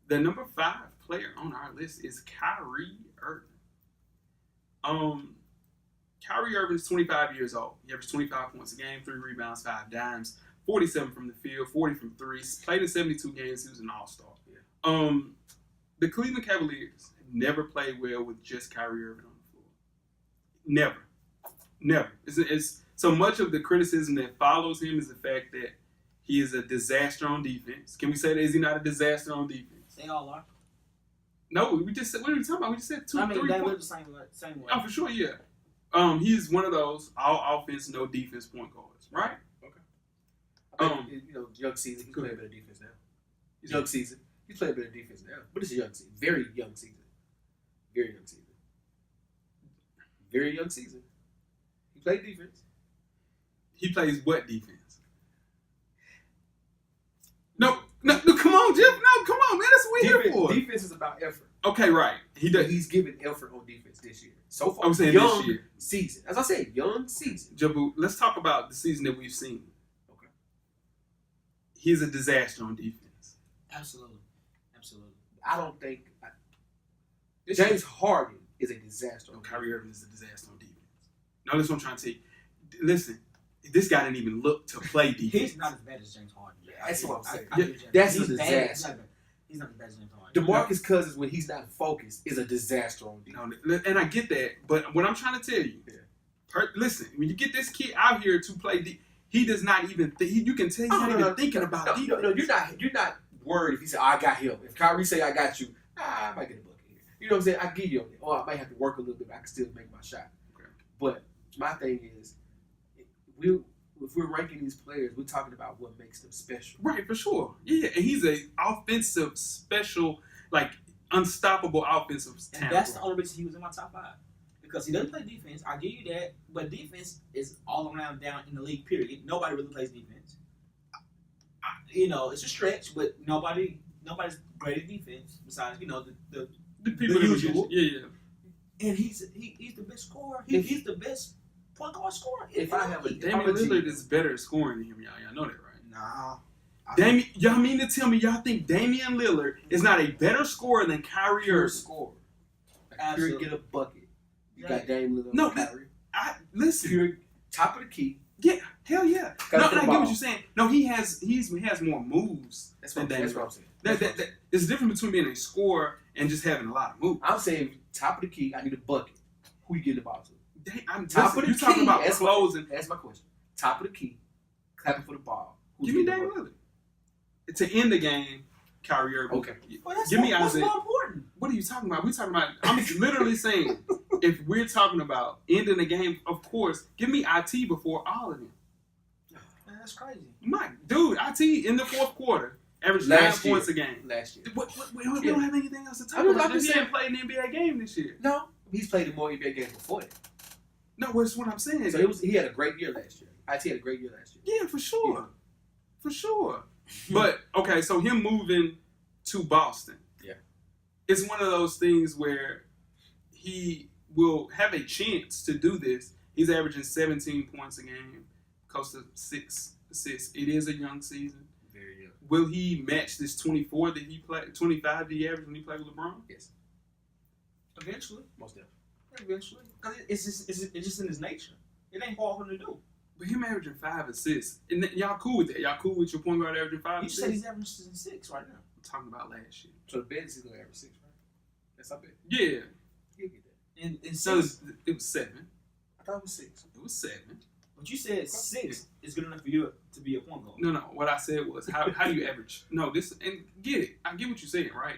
The number 5 player on our list is Kyrie Irving. Kyrie Irving is 25 years old. He averages 25 points a game, 3 rebounds, 5 dimes, 47 from the field, 40 from 3. Played in 72 games. He was an all-star. Yeah. The Cleveland Cavaliers never played well with just Kyrie Irving on the floor. Never. It's so much of the criticism that follows him is the fact that he is a disaster on defense. Can we say that? Is he not a disaster on defense? They all are. No, we just said, what are we talking about? We just said 2, 3 they points. live the same way. Oh, for sure, yeah. He's one of those all offense, no defense point guards, right? Okay. Young season, he's playing better defense now. Young season, he's playing better defense now. But it's a young season. Very young season. Very young season. Very young season. He played defense. He plays what defense? No, come on, Jeff. No, come on, man. That's what we're here for. Defense is about effort. Okay, right. He's giving effort on defense this year. So far, I'm saying young this year. Season. As I said, young season. Jabu, let's talk about the season that we've seen. Okay. He's a disaster on defense. Absolutely. I don't think James Harden is a disaster. Kyrie Irving is a disaster on defense. No, that's what I'm trying to tell you. Listen, this guy didn't even look to play defense. He's not as bad as James Harden. That's what I'm saying. That's a disaster. He's not as bad as James Harden. DeMarcus Cousins, when he's not focused, is a disaster on defense. No, and I get that, but what I'm trying to tell you, listen, when you get this kid out here to play, he does not even think. You can tell he's not even thinking about defense. No, you're not worried if he say, I got him. If Kyrie say, I got you, I might get a bucket here. You know what I'm saying? I give you on it. Or I might have to work a little bit, but I can still make my shot. Okay. But my thing is, if we're ranking these players, we're talking about what makes them special. Right, for sure. Yeah, and he's a offensive special, like unstoppable offensive talent. And that's the only reason he was in my top 5. Because he doesn't play defense. I give you that. But defense is all around down in the league, period. Nobody really plays defense. It's a stretch, but nobody's great at defense besides, the people the usual. Yeah. And he's the best scorer. He's the best point guard scorer. Damian Lillard is better at scoring than him, y'all know that, right? Nah. Y'all mean to tell me y'all think Damian Lillard is not a better scorer than Kyrie Irving? Scorer. Absolutely. Get a bucket. You got Damian Lillard. No, Kyrie. Listen. Pure top of the key. Yeah, hell yeah. No, I get what you're saying. No, he has more moves. That's what I'm saying. There's a difference between being a scorer and just having a lot of moves. I'm saying top of the key, I need a bucket. Who you getting the ball to? Top of the key. Talking about closing. That's my question. Top of the key, clapping for the ball. Give me Damian Lillard. To end the game, Kyrie Irving. Okay. Give me Isaiah. What's more important? What are you talking about? I'm literally saying, if we're talking about ending the game, of course, give me IT before all of them. Man, that's crazy. Dude, IT in the fourth quarter Averaged Last 9 points a game. Last year. We don't have anything else to talk I'm about. just He saying- ain't played an NBA game this year. No, he's played in more NBA games before that. No, that's what I'm saying. So he had a great year last year. IT had a great year last year. Yeah, for sure. For sure. But, okay, so him moving to Boston. Yeah. It's one of those things where he will have a chance to do this. He's averaging 17 points a game, close to 6 assists. It is a young season. Very young. Will he match this 24 that he played, 25 that he averaged when he played with LeBron? Yes. Eventually. Most definitely. Eventually. Because it's just in his nature. It ain't hard for him to do. But him averaging 5 assists, and y'all cool with that? Y'all cool with your point guard averaging 5 You assists? said he's averaging 6 right now. I'm talking about last year. So the bet is he's going to average 6, right? That's our bet. Yeah. He'll get that. And So six, it was 7. I thought it was 6. It was 7. but you said 6 is good enough for you to be a point guard. No. What I said was, how do you average? No, this, and get it. I get what you're saying, right?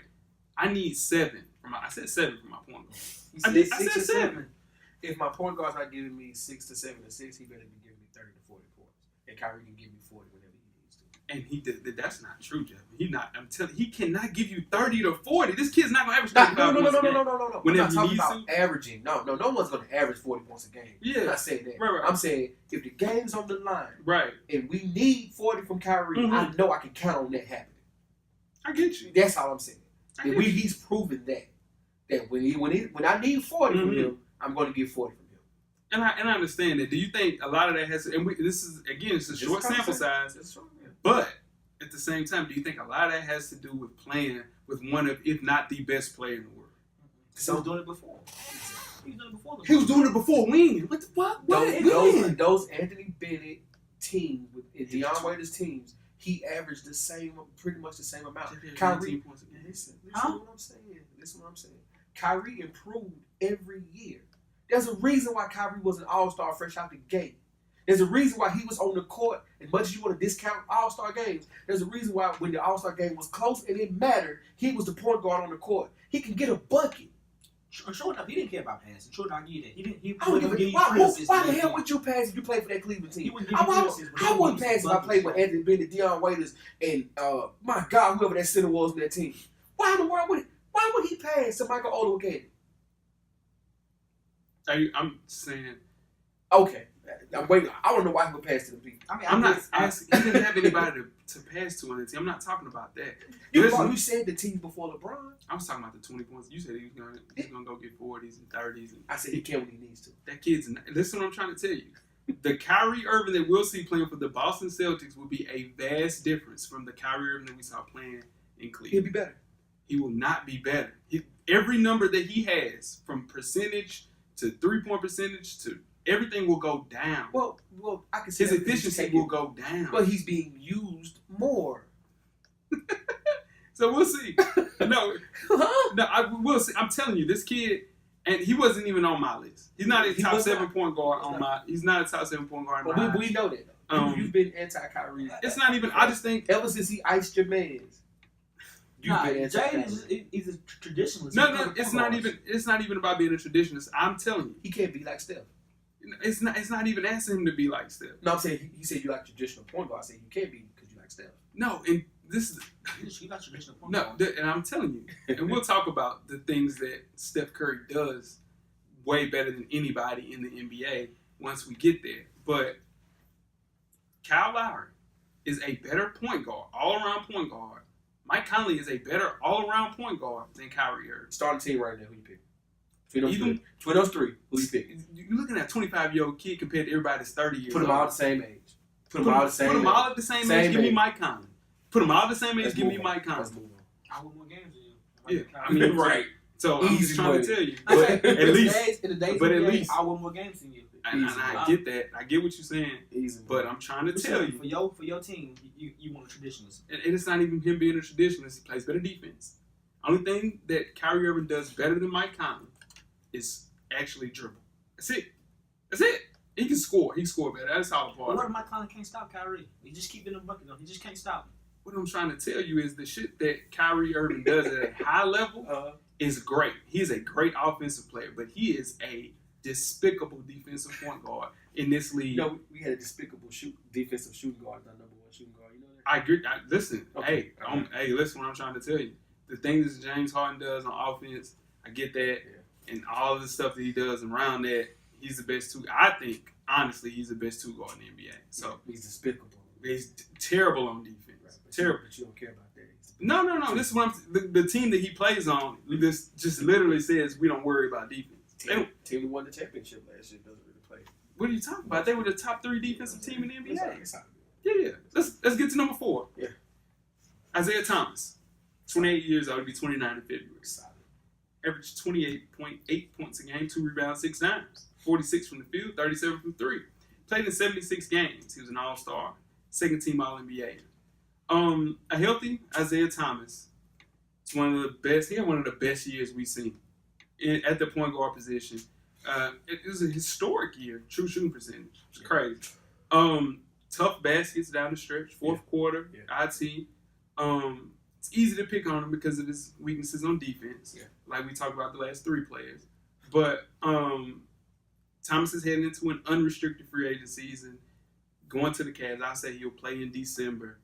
I need 7 for my. I said 7 for my point guard. He I said said 6 or 7. 7. If my point guard's not giving me 6 to 7 assists, he better be giving me 30 to 40 points. And Kyrie can give me 40 whenever he needs to. And he did. That's not true, Jeff. I'm telling. He cannot give you 30 to 40. This kid's not gonna average 35 No. points a game. I'm Whenever not he talking needs about averaging. No one's going to average 40 points a game. Yeah. I'm not saying that. Right. I'm saying if the game's on the line Right. and we need 40 from Kyrie, I know I can count on that happening. I get you. That's all I'm saying. I And get you. he's proven that when I need 40 from him, I'm going to get 40 from him. And I understand that. Do you think a lot of that has? And this is again, it's a Just short sample size. That's true. Yeah. But at the same time, do you think a lot of that has to do with playing with one of, if not the best player in the world? So he was doing it before. He was doing it before. He was doing it before when? What the fuck? Those Anthony Bennett teams and Deion Waiters teams, he averaged pretty much the same amount. Kyrie, listen what I'm saying. Listen what I'm saying. Kyrie improved every year. There's a reason why Kyrie was an all-star fresh out the gate. There's a reason why he was on the court. As much as you want to discount all-star games, there's a reason why when the all-star game was close and it mattered, he was the point guard on the court. He can get a bucket. Sure enough, he didn't care about passing. Sure enough, I get that. He I don't give wouldn't a give you why 3 assists. the hell would you pass if you played for that Cleveland He team? wouldn't give you 3 assists, but I he wouldn't would pass if I played with Anthony Bennett, Deion Waiters, and my God, whoever that center was in that team. Why in the world would he pass to Michael Olowokandi? I'm saying. Okay. I'm waiting. I don't know why he would pass to the people. I mean, I'm not asking. He didn't have anybody to pass to on the team. I'm not talking about that. You said the team before LeBron. I was talking about the 20 points. You said he's gonna go get 40s and 30s. And I said he can when he needs to. that kid's. Listen, what I'm trying to tell you. The Kyrie Irving that we'll see playing for the Boston Celtics will be a vast difference from the Kyrie Irving that we saw playing in Cleveland. He'll be better. He will not be better. Every number that he has, from percentage to 3-point percentage to everything, will go down. Well, I can see His efficiency will go down. But he's being used more. So we'll see. We'll see. I'm telling you, this kid, and he wasn't even on my list. He's not a top 7-point guard on my. He's not a top 7-point guard. But we know that. You've been anti-Kyrie. It's not even. I just think ever since he iced your mans. You've been Jay he's a traditionalist. No. It's not even. It's not even about being a traditionalist. I'm telling you, he can't be like Steph. It's not even asking him to be like Steph. No, I'm saying he said you like traditional point guard. I said you can't be because you like Steph. No, and this is He's not traditional point guard. and I'm telling you, and we'll talk about the things that Steph Curry does way better than anybody in the NBA once we get there. But Kyle Lowry is a better point guard, all-around point guard. Mike Conley is a better all-around point guard than Kyrie Irving. Starting team right now, who you pick? Between those three, who you pick? You're looking at a 25-year-old kid compared to everybody that's 30 years Put them old. all the same age. Put them all at the same age. Give me Mike Conley. Put them all at the same age. Give me Mike Conley. Let's move on. I win more games than you. Yeah, I mean, right. So I'm just trying to tell you. But At least, in the days but of at the least, I win more games than you. and I get that. I get what you're saying. Easy. But I'm trying to tell you. For your team, you want a traditionalist. And it's not even him being a traditionalist. He plays better defense. Only thing that Kyrie Irving does better than Mike Conley is actually dribble. That's it. He can score. He score better. That's all the part. But what if Mike Conley can't stop Kyrie? He just keep getting the bucket though. He just can't stop him. What I'm trying to tell you is the shit that Kyrie Irving does at a high level is great. He is a great offensive player, but he is a despicable defensive point guard in this league. You know, we had a despicable defensive shooting guard, not number one shooting guard. You know that? I agree. Listen, Okay. hey, listen what I'm trying to tell you. The things that James Harden does on offense, I get that. Yeah. And all of the stuff that he does around that, he's the best two. I think, honestly, he's the best two guard in the NBA. So he's despicable. He's terrible on defense. Right, terrible. But you don't care about that. No. This is what the team that he plays on just literally says we don't worry about defense. Team who won the championship last year doesn't really play. What are you talking about? They were the top 3 defensive team in the NBA. It's Yeah. Let's get to number 4. Yeah. Isaiah Thomas, 28 years old, he'll be 29 in February. Solid. Averaged 28.8 points a game, 2 rebounds, 6 dimes, 46 from the field, 37 from 3. Played in 76 games. He was an All-Star, second team All-NBA. A healthy Isaiah Thomas. It's one of the best. He had one of the best years we've seen at the point guard position. It was a historic year, true shooting percentage. It's crazy. Tough baskets down the stretch, fourth quarter, IT. It's easy to pick on him because of his weaknesses on defense, like we talked about the last 3 players. But Thomas is heading into an unrestricted free agent season, going to the Cavs. I say he'll play in December.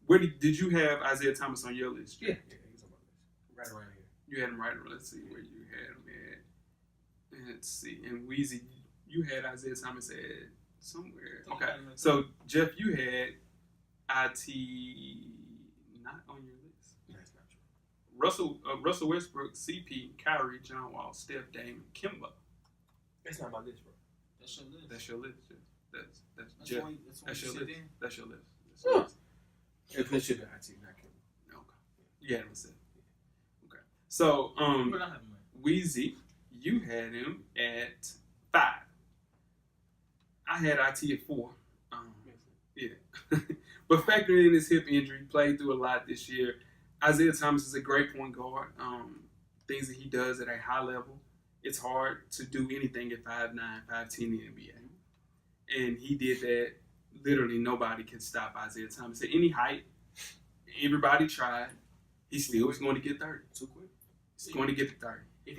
Where did you have Isaiah Thomas on your list? Yeah, he's on my list. Right around here. You had him right around. Let's see where you had him at. Let's see. And Weezy, you had Isaiah Thomas at somewhere. Okay. So, Jeff, you had IT not on your list. That's not true. Russell Westbrook, CP, Kyrie, John Wall, Steph, Dame, Kimba. That's not my list, bro. That's your list. That's your list, Jeff. That's That's Jeff. why That's your list. That's your list. Yeah. It should be IT, not Kimba. Okay. You had him at 7. Okay. So, Where I have him at? Weezy, you had him at 5. I had IT at 4. Yeah. But factoring in his hip injury, played through a lot this year. Isaiah Thomas is a great point guard. Things that he does at a high level. It's hard to do anything at 5'9", 5'10" in the NBA. And he did that. Literally nobody can stop Isaiah Thomas at any height. Everybody tried. He still was going to get 30. Too quick. He's going to get to 30. If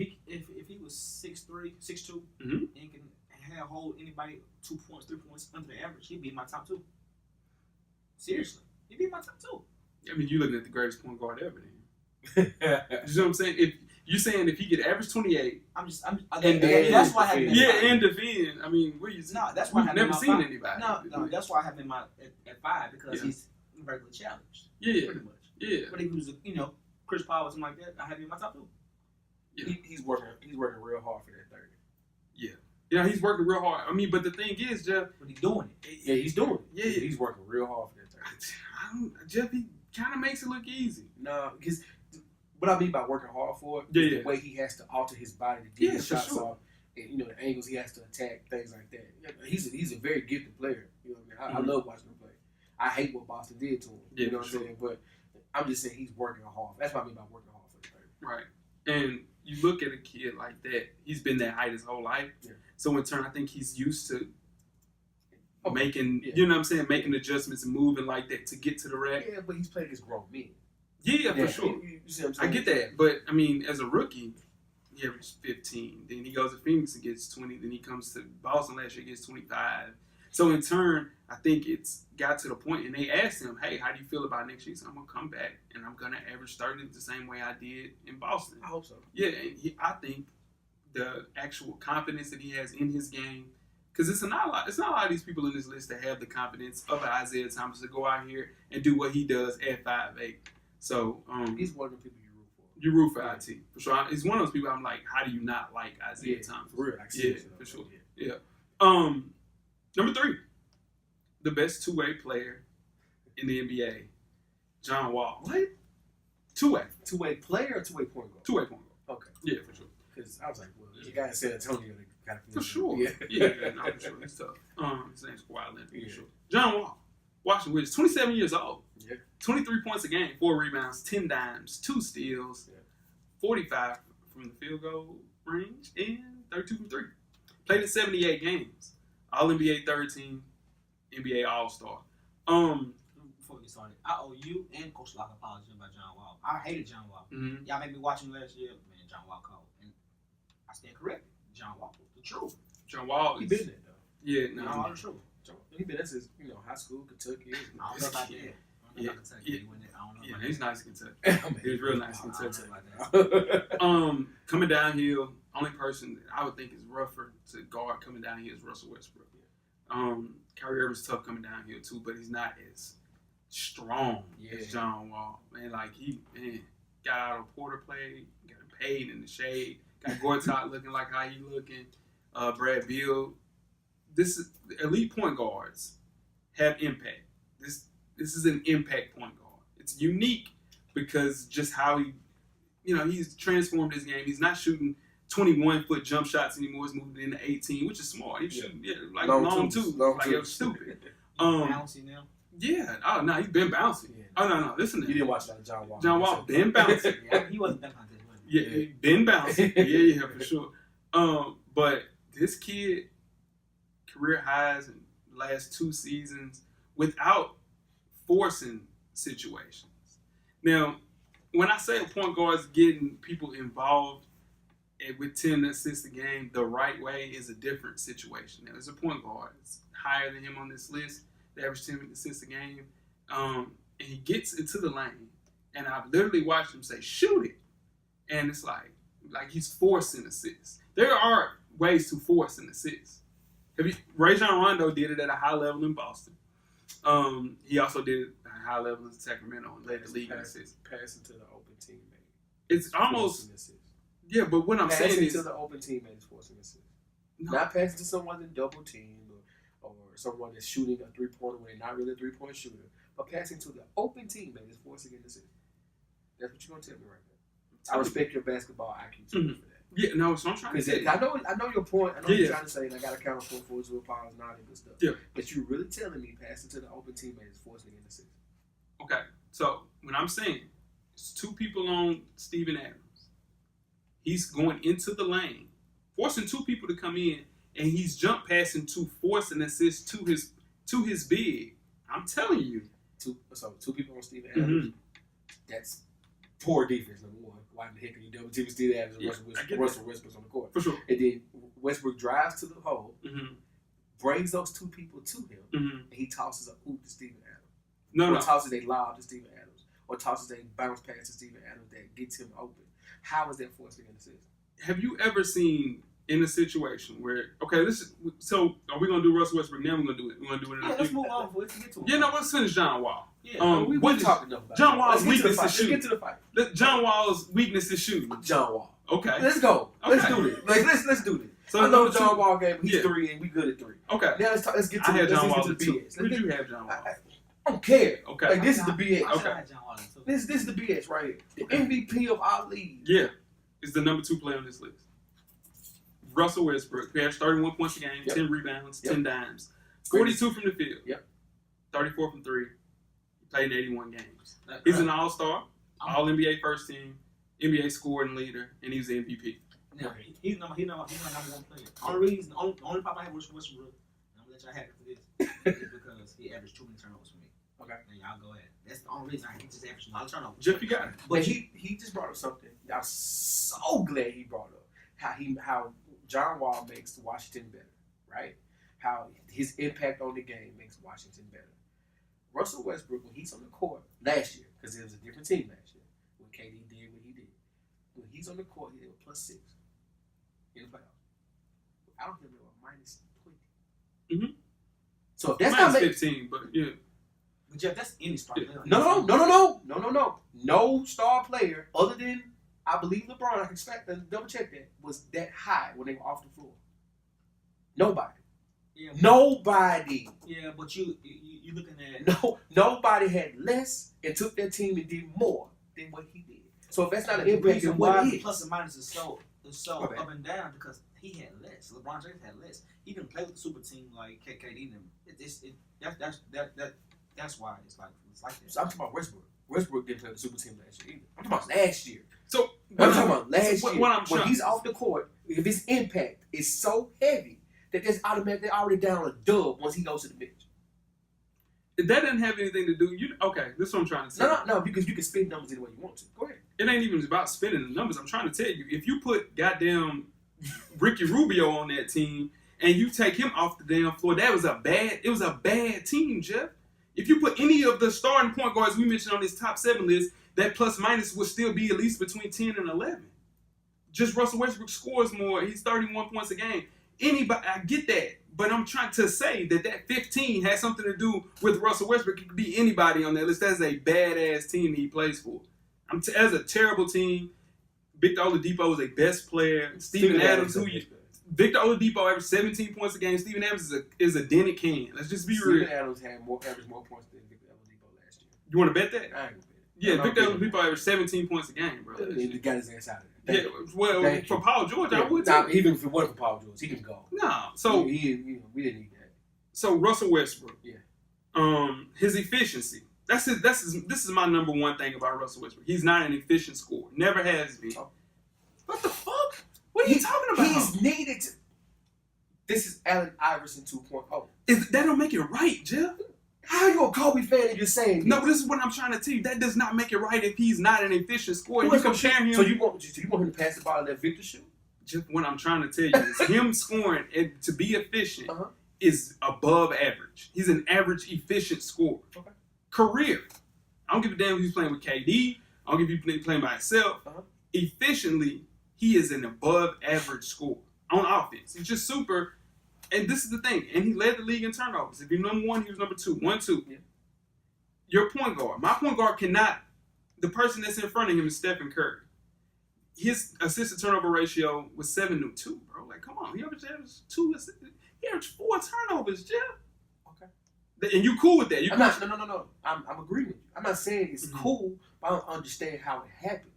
he was 6'3", 6'2", Mm-hmm. and can hold anybody 2 points, 3 points under the average, he'd be my top 2. Seriously, he'd be my top 2. I mean, you're looking at the greatest point guard ever. Then. You know what I'm saying? If you're saying if he could average 28, that's why I have him. And defend. I mean, that's why I have never him seen 5. anybody. No, that's why I have him at 5 because he's regularly challenged. Yeah, pretty much. Yeah, but if he was, Chris Paul or something like that, I have him in my top 2. Yeah. He's working real hard for that 30. Yeah, he's working real hard. I mean, but the thing is, Jeff, but he's doing it. Yeah, he's doing it. Yeah, he's working real hard for that 30. Jeff, he kind of makes it look easy. No, because what I mean by working hard for it, the way he has to alter his body to get his shots off, and the angles he has to attack, things like that. He's a very gifted player. You know what I mean? I love watching him play. I hate what Boston did to him. Yeah, you know what I'm saying? But I'm just saying he's working hard. That's what I mean by working hard for the 30. Right. And you look at a kid like that, he's been that height his whole life. Yeah. So in turn, I think he's used to making, you know what I'm saying, making adjustments and moving like that to get to the rack. Yeah, but he's playing against grown men. Yeah, for sure. You see what I'm saying? I get that. But, I mean, as a rookie, he averaged 15. Then he goes to Phoenix and gets 20. Then he comes to Boston last year and gets 25. So in turn, I think it's got to the point, and they asked him, hey, how do you feel about next year? He said, I'm going to come back, and I'm going to average 30 the same way I did in Boston. I hope so. Yeah, and I think the actual confidence that he has in his game, because it's not a lot of these people in this list that have the confidence of Isaiah Thomas to go out here and do what he does at 5'8". So he's one of the people you root for. You root for IT, for sure. He's one of those people I'm like, how do you not like Isaiah Thomas? For real, for sure. Yeah. Number 3, the best two-way player in the NBA, John Wall. What? Two-way. Two-way player or two-way point guard? Two-way point guard. Okay. Yeah, for sure. Because I was like, well, there's a guy in San Antonio that got for sure. Yeah, no, for sure. He's tough. His name's Kawhi Leonard, for sure. John Wall, Washington Wizards, 27 years old. Yeah. 23 points a game, 4 rebounds, 10 dimes, 2 steals, 45 from the field goal range, and 32 from 3. Played in 78 games. All-NBA third team, NBA All-Star. Before we get started, I owe you and Coach Locke apology about John Wall. I hated John Wall. Mm-hmm. Y'all made me watch him last year. Man, John Wall called. And I stand corrected. John Wall was the truth. John Wall he been there, though. Yeah, John Wall the truth. He been there since, high school, Kentucky. I don't know about that. Yeah, Kentucky. yeah. He went there. I don't know. Yeah, about he's that. nice in Kentucky. He was real nice in I don't Kentucky. know about that. Coming downhill, only person that I would think is rougher to guard coming downhill is Russell Westbrook. Kyrie Irving's tough coming downhill too, but he's not as strong as John Wall. Man, like he got out of Porter play, got him paid in the shade, got Gortat looking like how he looking. Brad Beal. This is elite point guards have impact. This is an impact point guard. It's unique because just how he's transformed his game. He's not shooting 21-foot jump shots anymore. He's moving into 18, which is smart. He's shooting like long twos. Like it was stupid. Bouncy now. Yeah. Oh no, he's been bouncing. Yeah. Oh no, listen to You didn't watch that John Wall. John Wall been bouncing. Yeah, he wasn't that contest, was he? Yeah, he been bouncing. Yeah, for sure. But this kid, career highs in the last 2 seasons without forcing situations. Now, when I say a point guard's getting people involved with 10 assists a game the right way is a different situation. Now, there's a point guard that's higher than him on this list, the average 10 assists a game, and he gets into the lane, and I've literally watched him say, shoot it. And it's like he's forcing assists. There are ways to force an assist. Rajon Rondo did it at a high level in Boston. He also did it at a high level in Sacramento and led the league in assists. Passing to the open teammate. It's almost, yeah, but what I'm saying is, to the open teammate is forcing assist. no, Not passing to someone in double team or someone that's shooting a 3-pointer when they're not really a 3-point shooter, but passing to the open teammate is forcing an assist. That's what you're gonna tell me right now. I respect your basketball IQ too for that. yeah, no, so I'm trying to say. I know your point. I know what you're trying to say, and I got to count for forwards with powers and all that good stuff. Yeah. But you're really telling me passing to the open teammate is forcing an assist. Okay, so when I'm saying it's 2 people on Steven Adams, he's going into the lane, forcing 2 people to come in, and he's jump passing to force an assist to his big. I'm telling you. 2 people on Steven Adams. That's poor defense, number one. Why the heck are you double teaming Steven Adams and Russell Westbrook on the court? For sure. And then Westbrook drives to the hole, Mm-hmm. brings those 2 people to him, Mm-hmm. and he tosses a hoop to Steven Adams. No. Tosses a lob to Steven Adams. Or tosses a bounce pass to Steven Adams that gets him open. How is that forcing an assist? Have you ever seen in a situation where, okay, so are we going to do Russell Westbrook now? We're going to do it. We're going to do it in Yeah, a let's few. move on before we get to him. Yeah, no, let's finish John Wall. Yeah, We're talking enough about John it. Wall's weakness is Let's shooting. get to the fight. John Wall's weakness is shooting. John Wall. Okay. Let's go. Let's Okay. do this. Let's do this. So I know number John 2 Wall game. He's Yeah. 3 and we good at 3. Okay. Now let's get to I had John Wall the at 2. BS. Where did you have John Wall? I don't care. Okay. Like this is the BS. I Okay. had John Wall, too. This is the BS right here. The MVP of our league. Yeah. Is the number 2 player on this list. Russell Westbrook, who averaged 31 points a game, Yep. 10 rebounds, Yep. 10 dimes, 42 from the field. Yep. 34 from 3. He played in 81 games. He's an all-star, all-NBA first team, NBA scoring leader, and he's the MVP. No, he's my number 1 player. The only problem I have with Westbrook, and I'm gonna let y'all have it for this, is because he averaged too many turnovers for me. Okay. And y'all go ahead. That's the only reason I just averaged a lot of turnovers. Jeff, you got it. But he just brought up something. I'm so glad he brought up how John Wall makes Washington better, right? How his impact on the game makes Washington better. Russell Westbrook, when he's on the court last year, because it was a different team last year, when KD did what he did, when he's on the court, he was +6 in the playoffs. I don't think they were -20. Mm-hmm. So if that's Minus not 15, but yeah. But Jeff, that's any star player. No. No star player other than I believe LeBron. I can double check that was that high when they were off the floor. Nobody. Yeah, Nobody. Yeah, but you looking at Nobody had less and took their team and did more than what he did. So if that's not an the impact, reason then why what the is? plus and minus is so Okay. up and down because he had less. LeBron James had less. He didn't play with the super team like KD. That's why it's like that. So I'm talking about Westbrook. Westbrook didn't play the super team last year either. I'm talking about last year. So I'm talking about last year. What I'm when trying- he's off the court, if his impact is so heavy that there's automatic, they're already down a dub once he goes to the bench. that didn't have anything to do. Okay, this is what I'm trying to say. No, because you can spin numbers any way you want to. Go ahead. It ain't even about spinning the numbers. I'm trying to tell you, if you put goddamn Ricky Rubio on that team and you take him off the damn floor, it was a bad team, Jeff. If you put any of the starting point guards we mentioned on this top 7 list, that plus minus would still be at least between 10 and 11. Just Russell Westbrook scores more. He's 31 points a game. Anybody, I get that. But I'm trying to say that 15 has something to do with Russell Westbrook. It could be anybody on that list. That's a badass team he plays for. As a terrible team, Victor Oladipo is a best player. Steven Adams, Victor Oladipo averaged 17 points a game. Steven Adams is a dented can. Let's just be real. Steven Adams had averaged more points than Victor Oladipo last year. You want to bet that? I ain't gonna bet it. Yeah, Victor Oladipo averaged 17 points a game, bro. He got his ass out of it. Yeah, well, for Paul George, I would nah, too. even if it wasn't for Paul George, he can go. No, so we didn't need that. So Russell Westbrook, yeah, his efficiency. This is my number one thing about Russell Westbrook. He's not an efficient scorer. Never has been. Oh. What the fuck? What are you talking about? He's needed to. This is Allen Iverson 2.0. That don't make it right, Jeff. How are you a Kobe fan and you're saying this? No, this is what I'm trying to tell you. That does not make it right if he's not an efficient scorer. You compare him. So you want him to pass the ball and let Victor shoot? Just what I'm trying to tell you is him scoring and to be efficient is above average. He's an average efficient scorer. Okay. Career. I don't give a damn if he's playing with KD. I don't give a damn if he's playing by himself. Efficiently, he is an above average scorer on offense. He's just super. And this is the thing. And he led the league in turnovers. If you're number 1, he was number 2. 1-2. Yeah. Your point guard. My point guard cannot. The person that's in front of him is Stephen Curry. His assist to turnover ratio was 7-2, bro. Like, come on. He averaged 2 assists. He averaged 4 turnovers, Jeff. Okay. And you cool with that? No. I'm agreeing with you. I'm not saying it's cool, but I don't understand how it happens.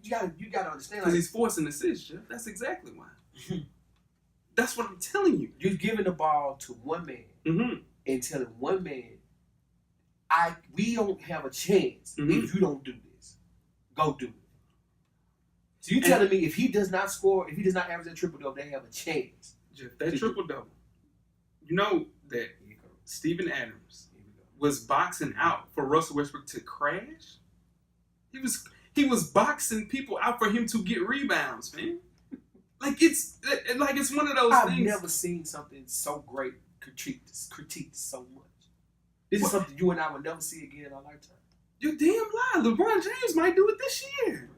You gotta understand. Because he's forcing assists, Jeff. That's exactly why. That's what I'm telling you. You're giving the ball to one man and telling one man, we don't have a chance if you don't do this. Go do it. So you're telling me if he does not score, if he does not average that triple-double, they have a chance. Jeff, that triple-double. You know that Steven Adams was boxing out for Russell Westbrook to crash? He was boxing people out for him to get rebounds, man. It's one of those things. I've never seen something so great critiqued so much. This is something you and I will never see again in our lifetime. You're damn lie. LeBron James might do it this year.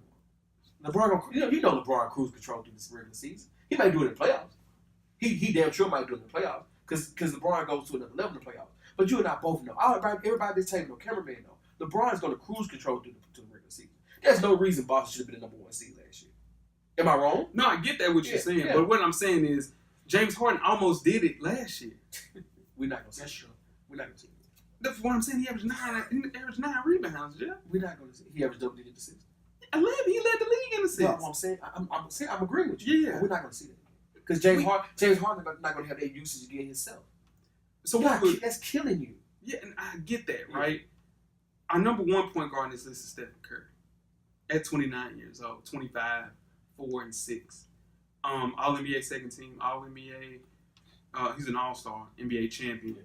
LeBron cruise control through this regular season. He might do it in the playoffs. He damn sure might do it in the playoffs because LeBron goes to another level in the playoffs. But you and I both know. Everybody at this table, no cameraman know. LeBron's going to cruise control through the regular season. There's no reason Boston should have been the number 1 seed last year. Am I wrong? No, I get that what you're saying, but what I'm saying is James Harden almost did it last year. We're not gonna see. That's true. We're not gonna see. That's what I'm saying. He averaged 9 rebounds, Jeff. We're not gonna see. He averaged double-digit assists. 11. He led the league in assists. No, I'm saying I'm agreeing with you. Yeah, we're not gonna see that because James Harden not gonna have that usage again himself. So that's killing you. Yeah, and I get that, right? Our number 1 point guard in this list is Stephen Curry at 29 years old, 25. 4 and 6. All NBA second team, All NBA. He's an All-Star, NBA champion.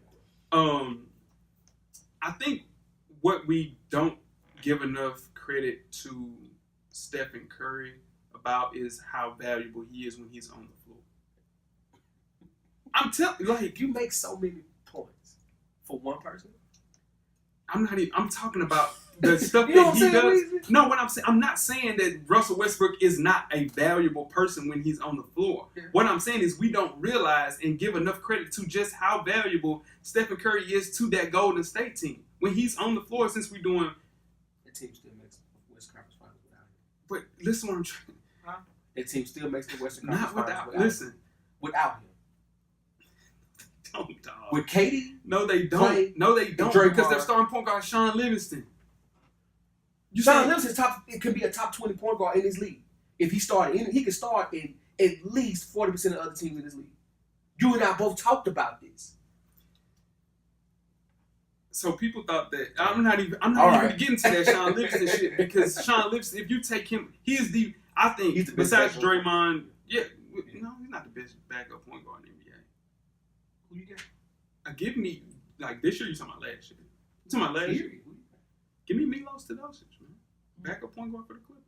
I think what we don't give enough credit to Stephen Curry about is how valuable he is when he's on the floor. I'm telling you, you make so many points for one person. I'm talking about the stuff that he does. No, what I'm not saying that Russell Westbrook is not a valuable person when he's on the floor. Yeah. What I'm saying is we don't realize and give enough credit to just how valuable Stephen Curry is to that Golden State team. When he's on the floor, since we're doing... That team still makes the Western Conference Finals without him. But listen what I'm trying... That team still makes the Western Conference Finals without him. Don't, dog. With Katie? No, they don't. Because their starting point guard is Sean Livingston. Sean Livingston could be a top 20 point guard in this league. If he started, he could start in at least 40% of the other teams in this league. You and I both talked about this. So people thought that I'm not even getting to that Sean Livingston shit because Sean Livingston, if you take him, he's the besides Draymond, he's not the best backup point guard in the NBA. Who you got? Give me this year. You talking about last year? You talking about last year? Give me Milos Teodosic, man. Backup point guard for the Clippers.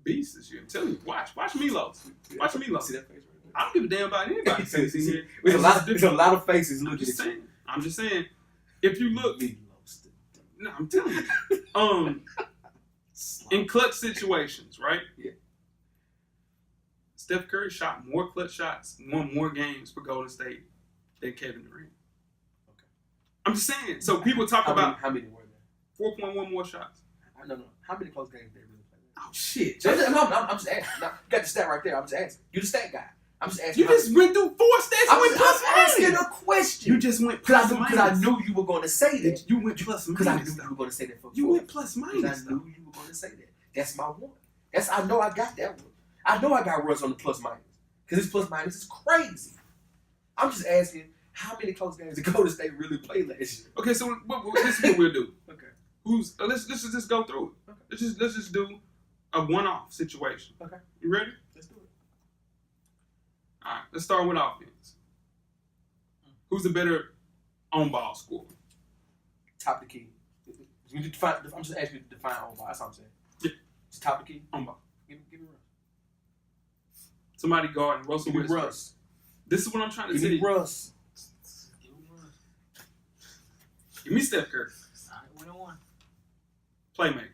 Beast this year. I'm telling you, watch Milos. Watch Milos. See that face right there? I don't give a damn about anybody. There's a lot of faces looking at you. I'm just saying. if you look, no, I'm telling you, in clutch situations, right? Yeah. Steph Curry shot more clutch shots, won more games for Golden State than Kevin Durant. Okay. I'm just saying. So people talk about how many were there? 4.1 more shots. No. How many close games did they really play? Oh shit! I'm just asking. No, you got the stat right there. I'm just asking. You the stat guy. I'm just asking. You just went through 4 stats. I'm just asking a question. You just went plus minus. Because I knew you were going to say that. You went plus minus. Because I knew you were going to say that. You went plus minus. Because I knew you were going to say that. That's my one. I know I got that one. I know I got Russ on the plus minus. Because this plus minus is crazy. I'm just asking, how many close games did Golden State really play last year? Okay, so this is what we'll do. Okay. Let's just go through it. Okay. Let's just do a one-off situation. Okay. You ready? Let's do it. All right. Let's start with offense. Who's the better on-ball scorer? Top the key. I'm just asking you to define on-ball. That's all I'm saying. Yeah. It's top the key. On-ball. Give me Russ. Somebody guarding Russell Give me Westbrook. Russ. This is what I'm trying to Give tell me you. Russ. Give me Steph Curry. All right, 1-1. Playmaker.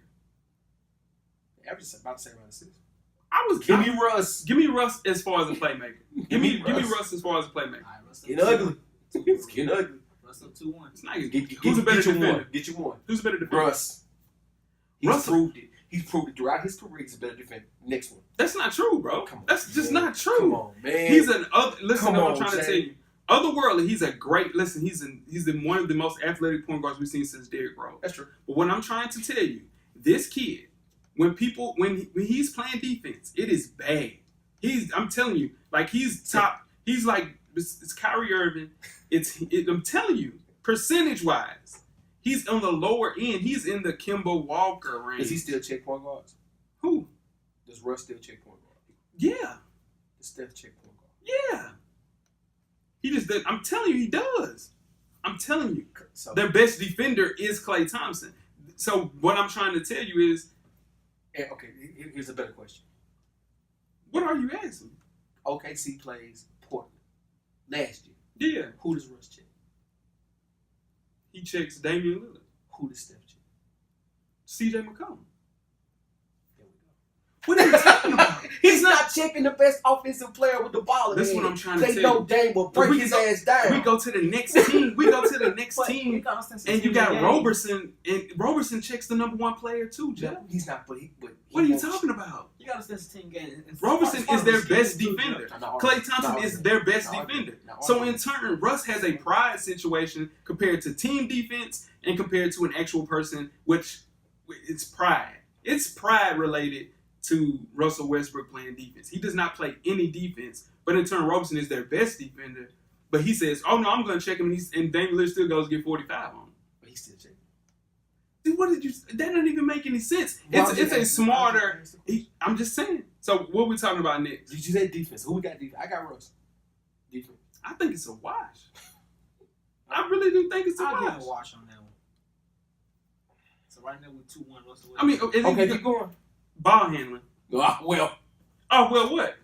I was just about to say around 6. Give me Russ. Give me Russ as far as a playmaker. Give me Russ as far as a playmaker. All right, Russ up Getting ugly. It's getting ugly. Russ up 2-1. It's not even, Get who's a better you defender? one. Get you one. Who's a better defender? Russ. He's proved it. He's proved it throughout his career. He's a better defender. Next one. That's not true, bro. Come on, That's just man. not true. Come on, man. He's an other. Listen, Come to what I'm on, trying to Jay. tell you. Otherworldly, he's a great. Listen, he's one of the most athletic point guards we've seen since Derrick Rose. That's true. But what I'm trying to tell you, this kid, when he's playing defense, it is bad. I'm telling you, like he's top. He's like it's Kyrie Irving. I'm telling you, percentage wise, he's on the lower end. He's in the Kemba Walker range. Does he still check point guards? Who? Does Russ still check point guard? Yeah. Does Steph check point guard? Yeah. He just did. I'm telling you, he does. I'm telling you. So, Their best defender is Klay Thompson. So what I'm trying to tell you is, okay, here's a better question. what are you asking? OKC plays Portland last year. Yeah. Who does Russ check? He checks Damian Lillard. Who does Steph check? CJ McCollum. There we go. What are you talking about? He's not checking the best offensive player with the ball. That's what I'm trying to They tell know you. Dame will break his ass down. We go to the next team. And you got Roberson, and Roberson checks the number 1 player too, Jeff. No, he's not. But What are you talking about? You got to spend 16 games. Roberson is their best defender. No, Klay Thompson no, is their best no, defender. no, So in turn, Russ has a pride situation compared to team defense and compared to an actual person, which it's pride. It's pride related to Russell Westbrook playing defense. He does not play any defense, but in turn, Roberson is their best defender. But he says, "Oh no, I'm going to check him," and Damian Lillard still goes to get 45 on him. But he's still checking. Dude, what did you? That doesn't even make any sense. It's a smarter. I'm just saying. So what are we talking about next? Did you say defense? Who we got defense? I got Russ. Defense. I think it's a wash. I really do think it's a I'll wash. give a wash on that one. So right now we're 2-1 Russell. I mean, Okay, keep going. ball handling. Well, Oh well, what?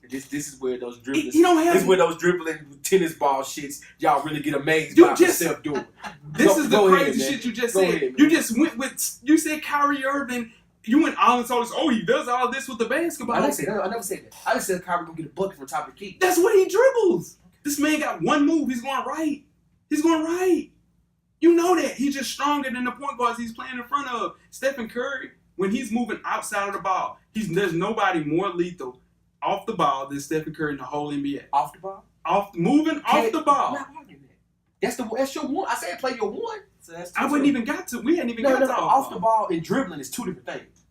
this is where those dribbling. You don't have. This is where those dribbling tennis ball shits y'all really get amazed You by just- yourself doing. This is the Go ahead, crazy man. shit you just Go said. ahead, man. You just went with. You said Kyrie Irving. You went all and told us, oh, he does all this with the basketball. I never said that. I just said Kyrie gonna get a bucket from top of the key. That's what he dribbles. This man got one move. He's going right. He's going right. You know that. He's just stronger than the point guards he's playing in front of. Stephen Curry, when he's moving outside of the ball, there's nobody more lethal off the ball than Stephen Curry in the whole NBA. Off the ball. Moving off the ball. I'm not arguing that. That's your one. I said play your one. So that's I wouldn't even got to. We hadn't even No, got to off the ball and dribbling is two different things.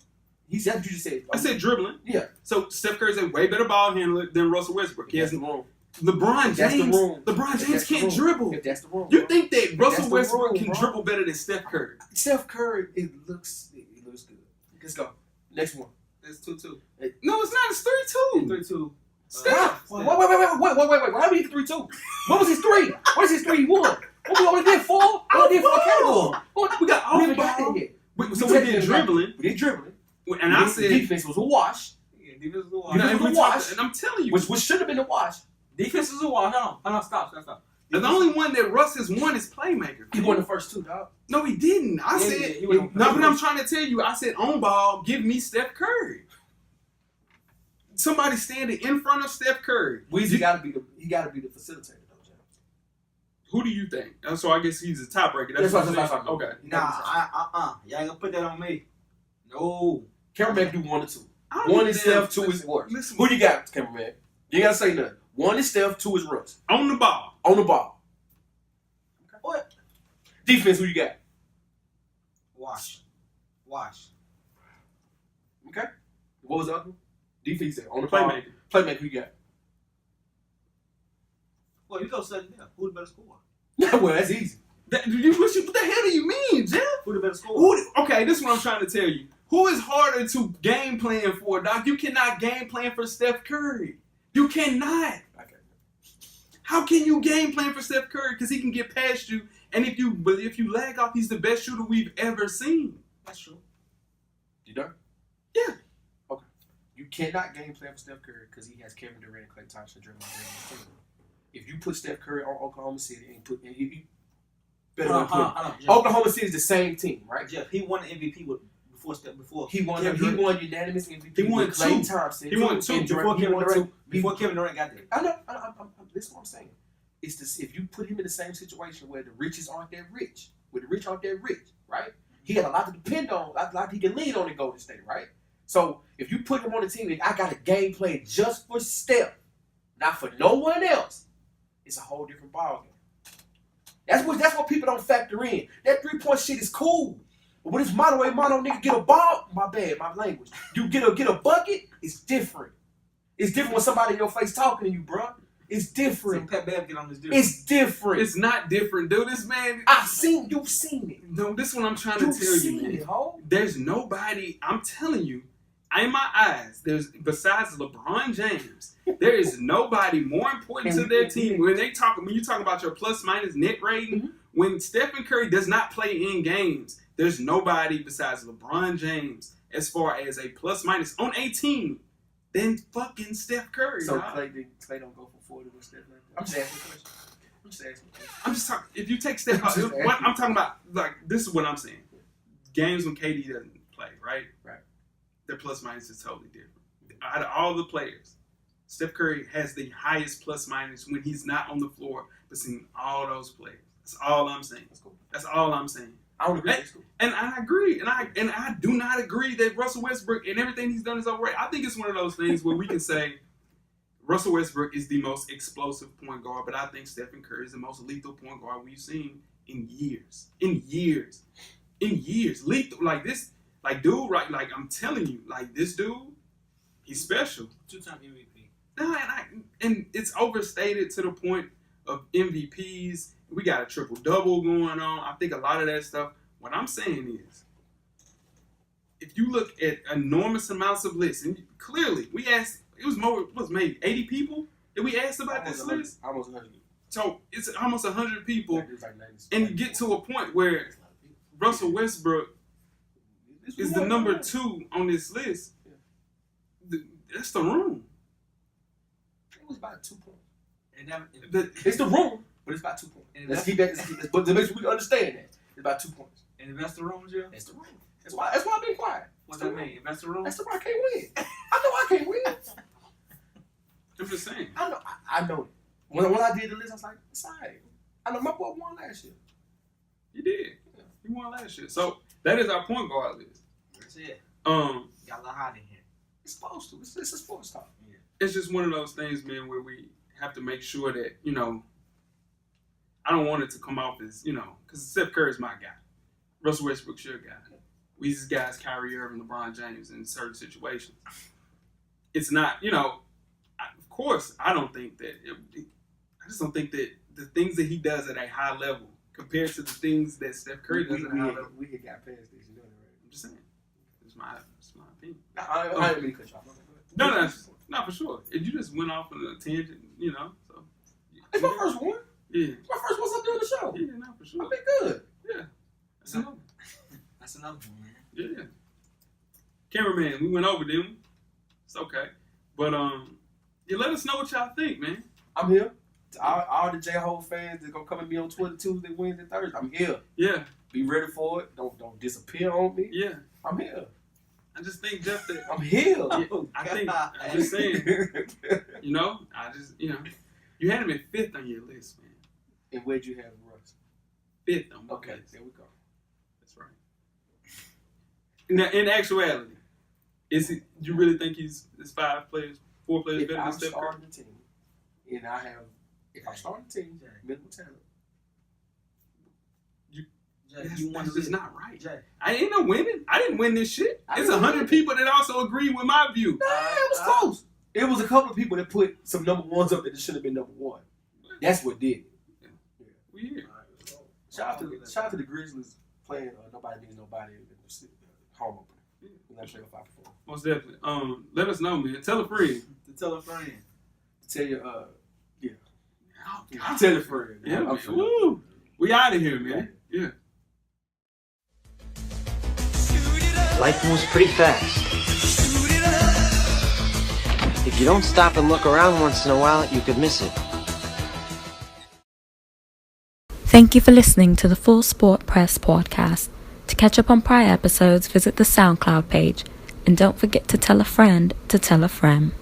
He said what you just said. I said dribbling. Yeah. So Steph Curry's a way better ball handler than Russell Westbrook. He has That's the room. LeBron That's the James. room. LeBron If James that's the can't room. dribble. If that's the room. You think that Russell that's the Westbrook rule, can bro. dribble better than Steph Curry? Steph Curry, it looks good. Let's go. Next one. It's 2-2. No, it's not. It's 3-2. 3-2. Steph. Wait. How many 3-2? What was his 3? What is his 3? 1. What we only did 4? We only did 4 categories. We got We off haven't the got ball. there yet. So we did dribbling. We did dribbling. And I said, defense was a wash. Yeah, defense is a wash. You know, and, it was a wash. and I'm telling you, Which should have been a wash. Defense is a wash. Hold on, stop. The only one that Russ has won is playmaker. He won the first 2, dog. No, he didn't. I said, no, but I'm trying to tell you, I said on ball, give me Steph Curry. Somebody standing in front of Steph Curry. Weezy gotta be the facilitator though, Jeff. Who do you think? So I guess he's a tiebreaker. That's what I'm saying. Okay. Nah, y'all ain't gonna put that on me. No. Cameraman do 1 or 2. 1 is Steph, 2 is Russ. Listen, who you got, cameraman? You gotta say nothing. 1 is Steph, 2 is Russ. on the ball. On the ball. Okay. What? Defense, who you got? Wash. Okay. What was the other one? Defense on the Playmaker. ball. Playmaker, who you got? Well, you go set it down. Who the better score? Well, that's easy. What the hell do you mean, Jeff? Who the better score? Okay, this is what I'm trying to tell you. Who is harder to game plan for, Doc? You cannot game plan for Steph Curry. You cannot. Okay. How can you game plan for Steph Curry? Because he can get past you, and if you lag off, he's the best shooter we've ever seen. That's true. You done? Yeah. Okay. You cannot game plan for Steph Curry because he has Kevin Durant, Klay Thompson, Draymond Green. If you put Steph Curry on Oklahoma City and he better Oklahoma City is the same team, right? Jeff, he won the MVP before he won unanimous MVP. He won with Klay 2. Thompson. He won 2 before Kevin Durant got there. I know. This is what I'm saying. It's this, if you put him in the same situation where the riches aren't that rich, where the rich aren't that rich, right? He had a lot to depend on, a lot he can lean on in Golden State, right? So if you put him on the team, I got a game plan just for Steph, not for no one else. It's a whole different ballgame. That's what people don't factor in. That 3-point shit is cool. But when it's mono nigga get a ball, my bad, my language. You get a bucket, it's different. It's different when somebody in your face talking to you, bro. It's different. Pat Bev get on this dude. It's different. It's not different, dude. This man. You've seen it. No, this is what I'm trying to tell you, man. There's nobody, I'm telling you, in my eyes, besides LeBron James, there is nobody more important to their team. When you talk about your plus minus net rating, when Stephen Curry does not play in games, there's nobody besides LeBron James as far as a plus minus on a team than fucking Steph Curry. So Clay don't go for 40 with Steph like that. I'm just asking a question. I'm just talking. If you take Steph out, I'm talking about, like, this is what I'm saying. Games when KD doesn't play, right? Right. Their plus minus is totally different. Out of all the players, Steph Curry has the highest plus minus when he's not on the floor between all those players. That's all I'm saying. That's cool. That's all I'm saying. I don't agree. And I agree. And I do not agree that Russell Westbrook and everything he's done is overrated. I think it's one of those things where we can say Russell Westbrook is the most explosive point guard, but I think Stephen Curry is the most lethal point guard we've seen in years. Lethal. Like this, like, dude, right? Like, I'm telling you, like, this dude, he's special. 2-time MVP. No, and it's overstated to the point of MVPs. We got a triple-double going on. I think a lot of that stuff, what I'm saying is, if you look at enormous amounts of lists, and clearly, we asked, maybe 80 people that we asked about this list? Almost 100. So, it's almost 100 people, and you get to a point where Russell Westbrook is the number 2 on this list. That's the room. It was about 2 points. It's the room. But it's about 2 points. Let's keep that. But to make sure we understand that, it's about 2 points. And if that's the room, Joe? That's the room. That's why I've been quiet. What's that mean? If that's the room? That's the room. I can't win. I know I can't win. I'm just saying. I know it. When I did the list, I was like, it's all right. I know my boy won last year. He did. Yeah. He won last year. So that is our point guard list. That's it. Got a lot hot in here. It's supposed to. It's a sports talk. Yeah. It's just one of those things, man, where we have to make sure that, I don't want it to come off as, because Steph Curry's my guy. Russell Westbrook's your guy. We these guys, Kyrie Irving, LeBron James, in certain situations. It's not, of course, I don't think that, I just don't think that the things that he does at a high level compared to the things that Steph Curry does at a high level. We had got past this, you know that, right? I'm just saying. It's my opinion. I didn't mean to cut you off. No, not for sure. If you just went off on a tangent, so. It's my first one. Yeah. It's my first one I'm doing the show. Yeah, not for sure. I've been good. Yeah. That's another one. That's another one, man. Yeah. Cameraman, we went over them. It's okay. But, let us know what y'all think, man. I'm here. All the J-Ho fans that gonna come at me on Twitter Tuesday, Wednesday, Thursday, I'm here. Yeah. Be ready for it. Don't disappear on me. Yeah. I'm here. I just think, Jeff, that I'm here. Yeah, I'm just saying, you know, you had him at 5th on your list, man. And where'd you have Russ? 5th on my Okay, list. there we go. That's right. Now, in actuality, you really think he's 4 players If better I'm than Steph Curry? starting the team, and if I'm starting the team, minimal talent. That's just not right. Jay. I ain't no winning. I didn't win this shit. I It's didn't 100 win. people that also agree with my view. Nah, it was close. It was a couple of people that put some number ones up that should have been number one. That's what did it. Weird. Shout out to the Grizzlies playing Nobody Being Nobody in the home opener. And that play 5-4. Most definitely. Let us know, man. Tell a friend. To tell a friend. Tell your Oh, God. tell a friend. Yeah, I'm man. sure. Woo. We out of here, man. Yeah. Life moves pretty fast. If you don't stop and look around once in a while, you could miss it. Thank you for listening to the Full Sport Press podcast. To catch up on prior episodes, visit the SoundCloud page. And don't forget to tell a friend to tell a friend.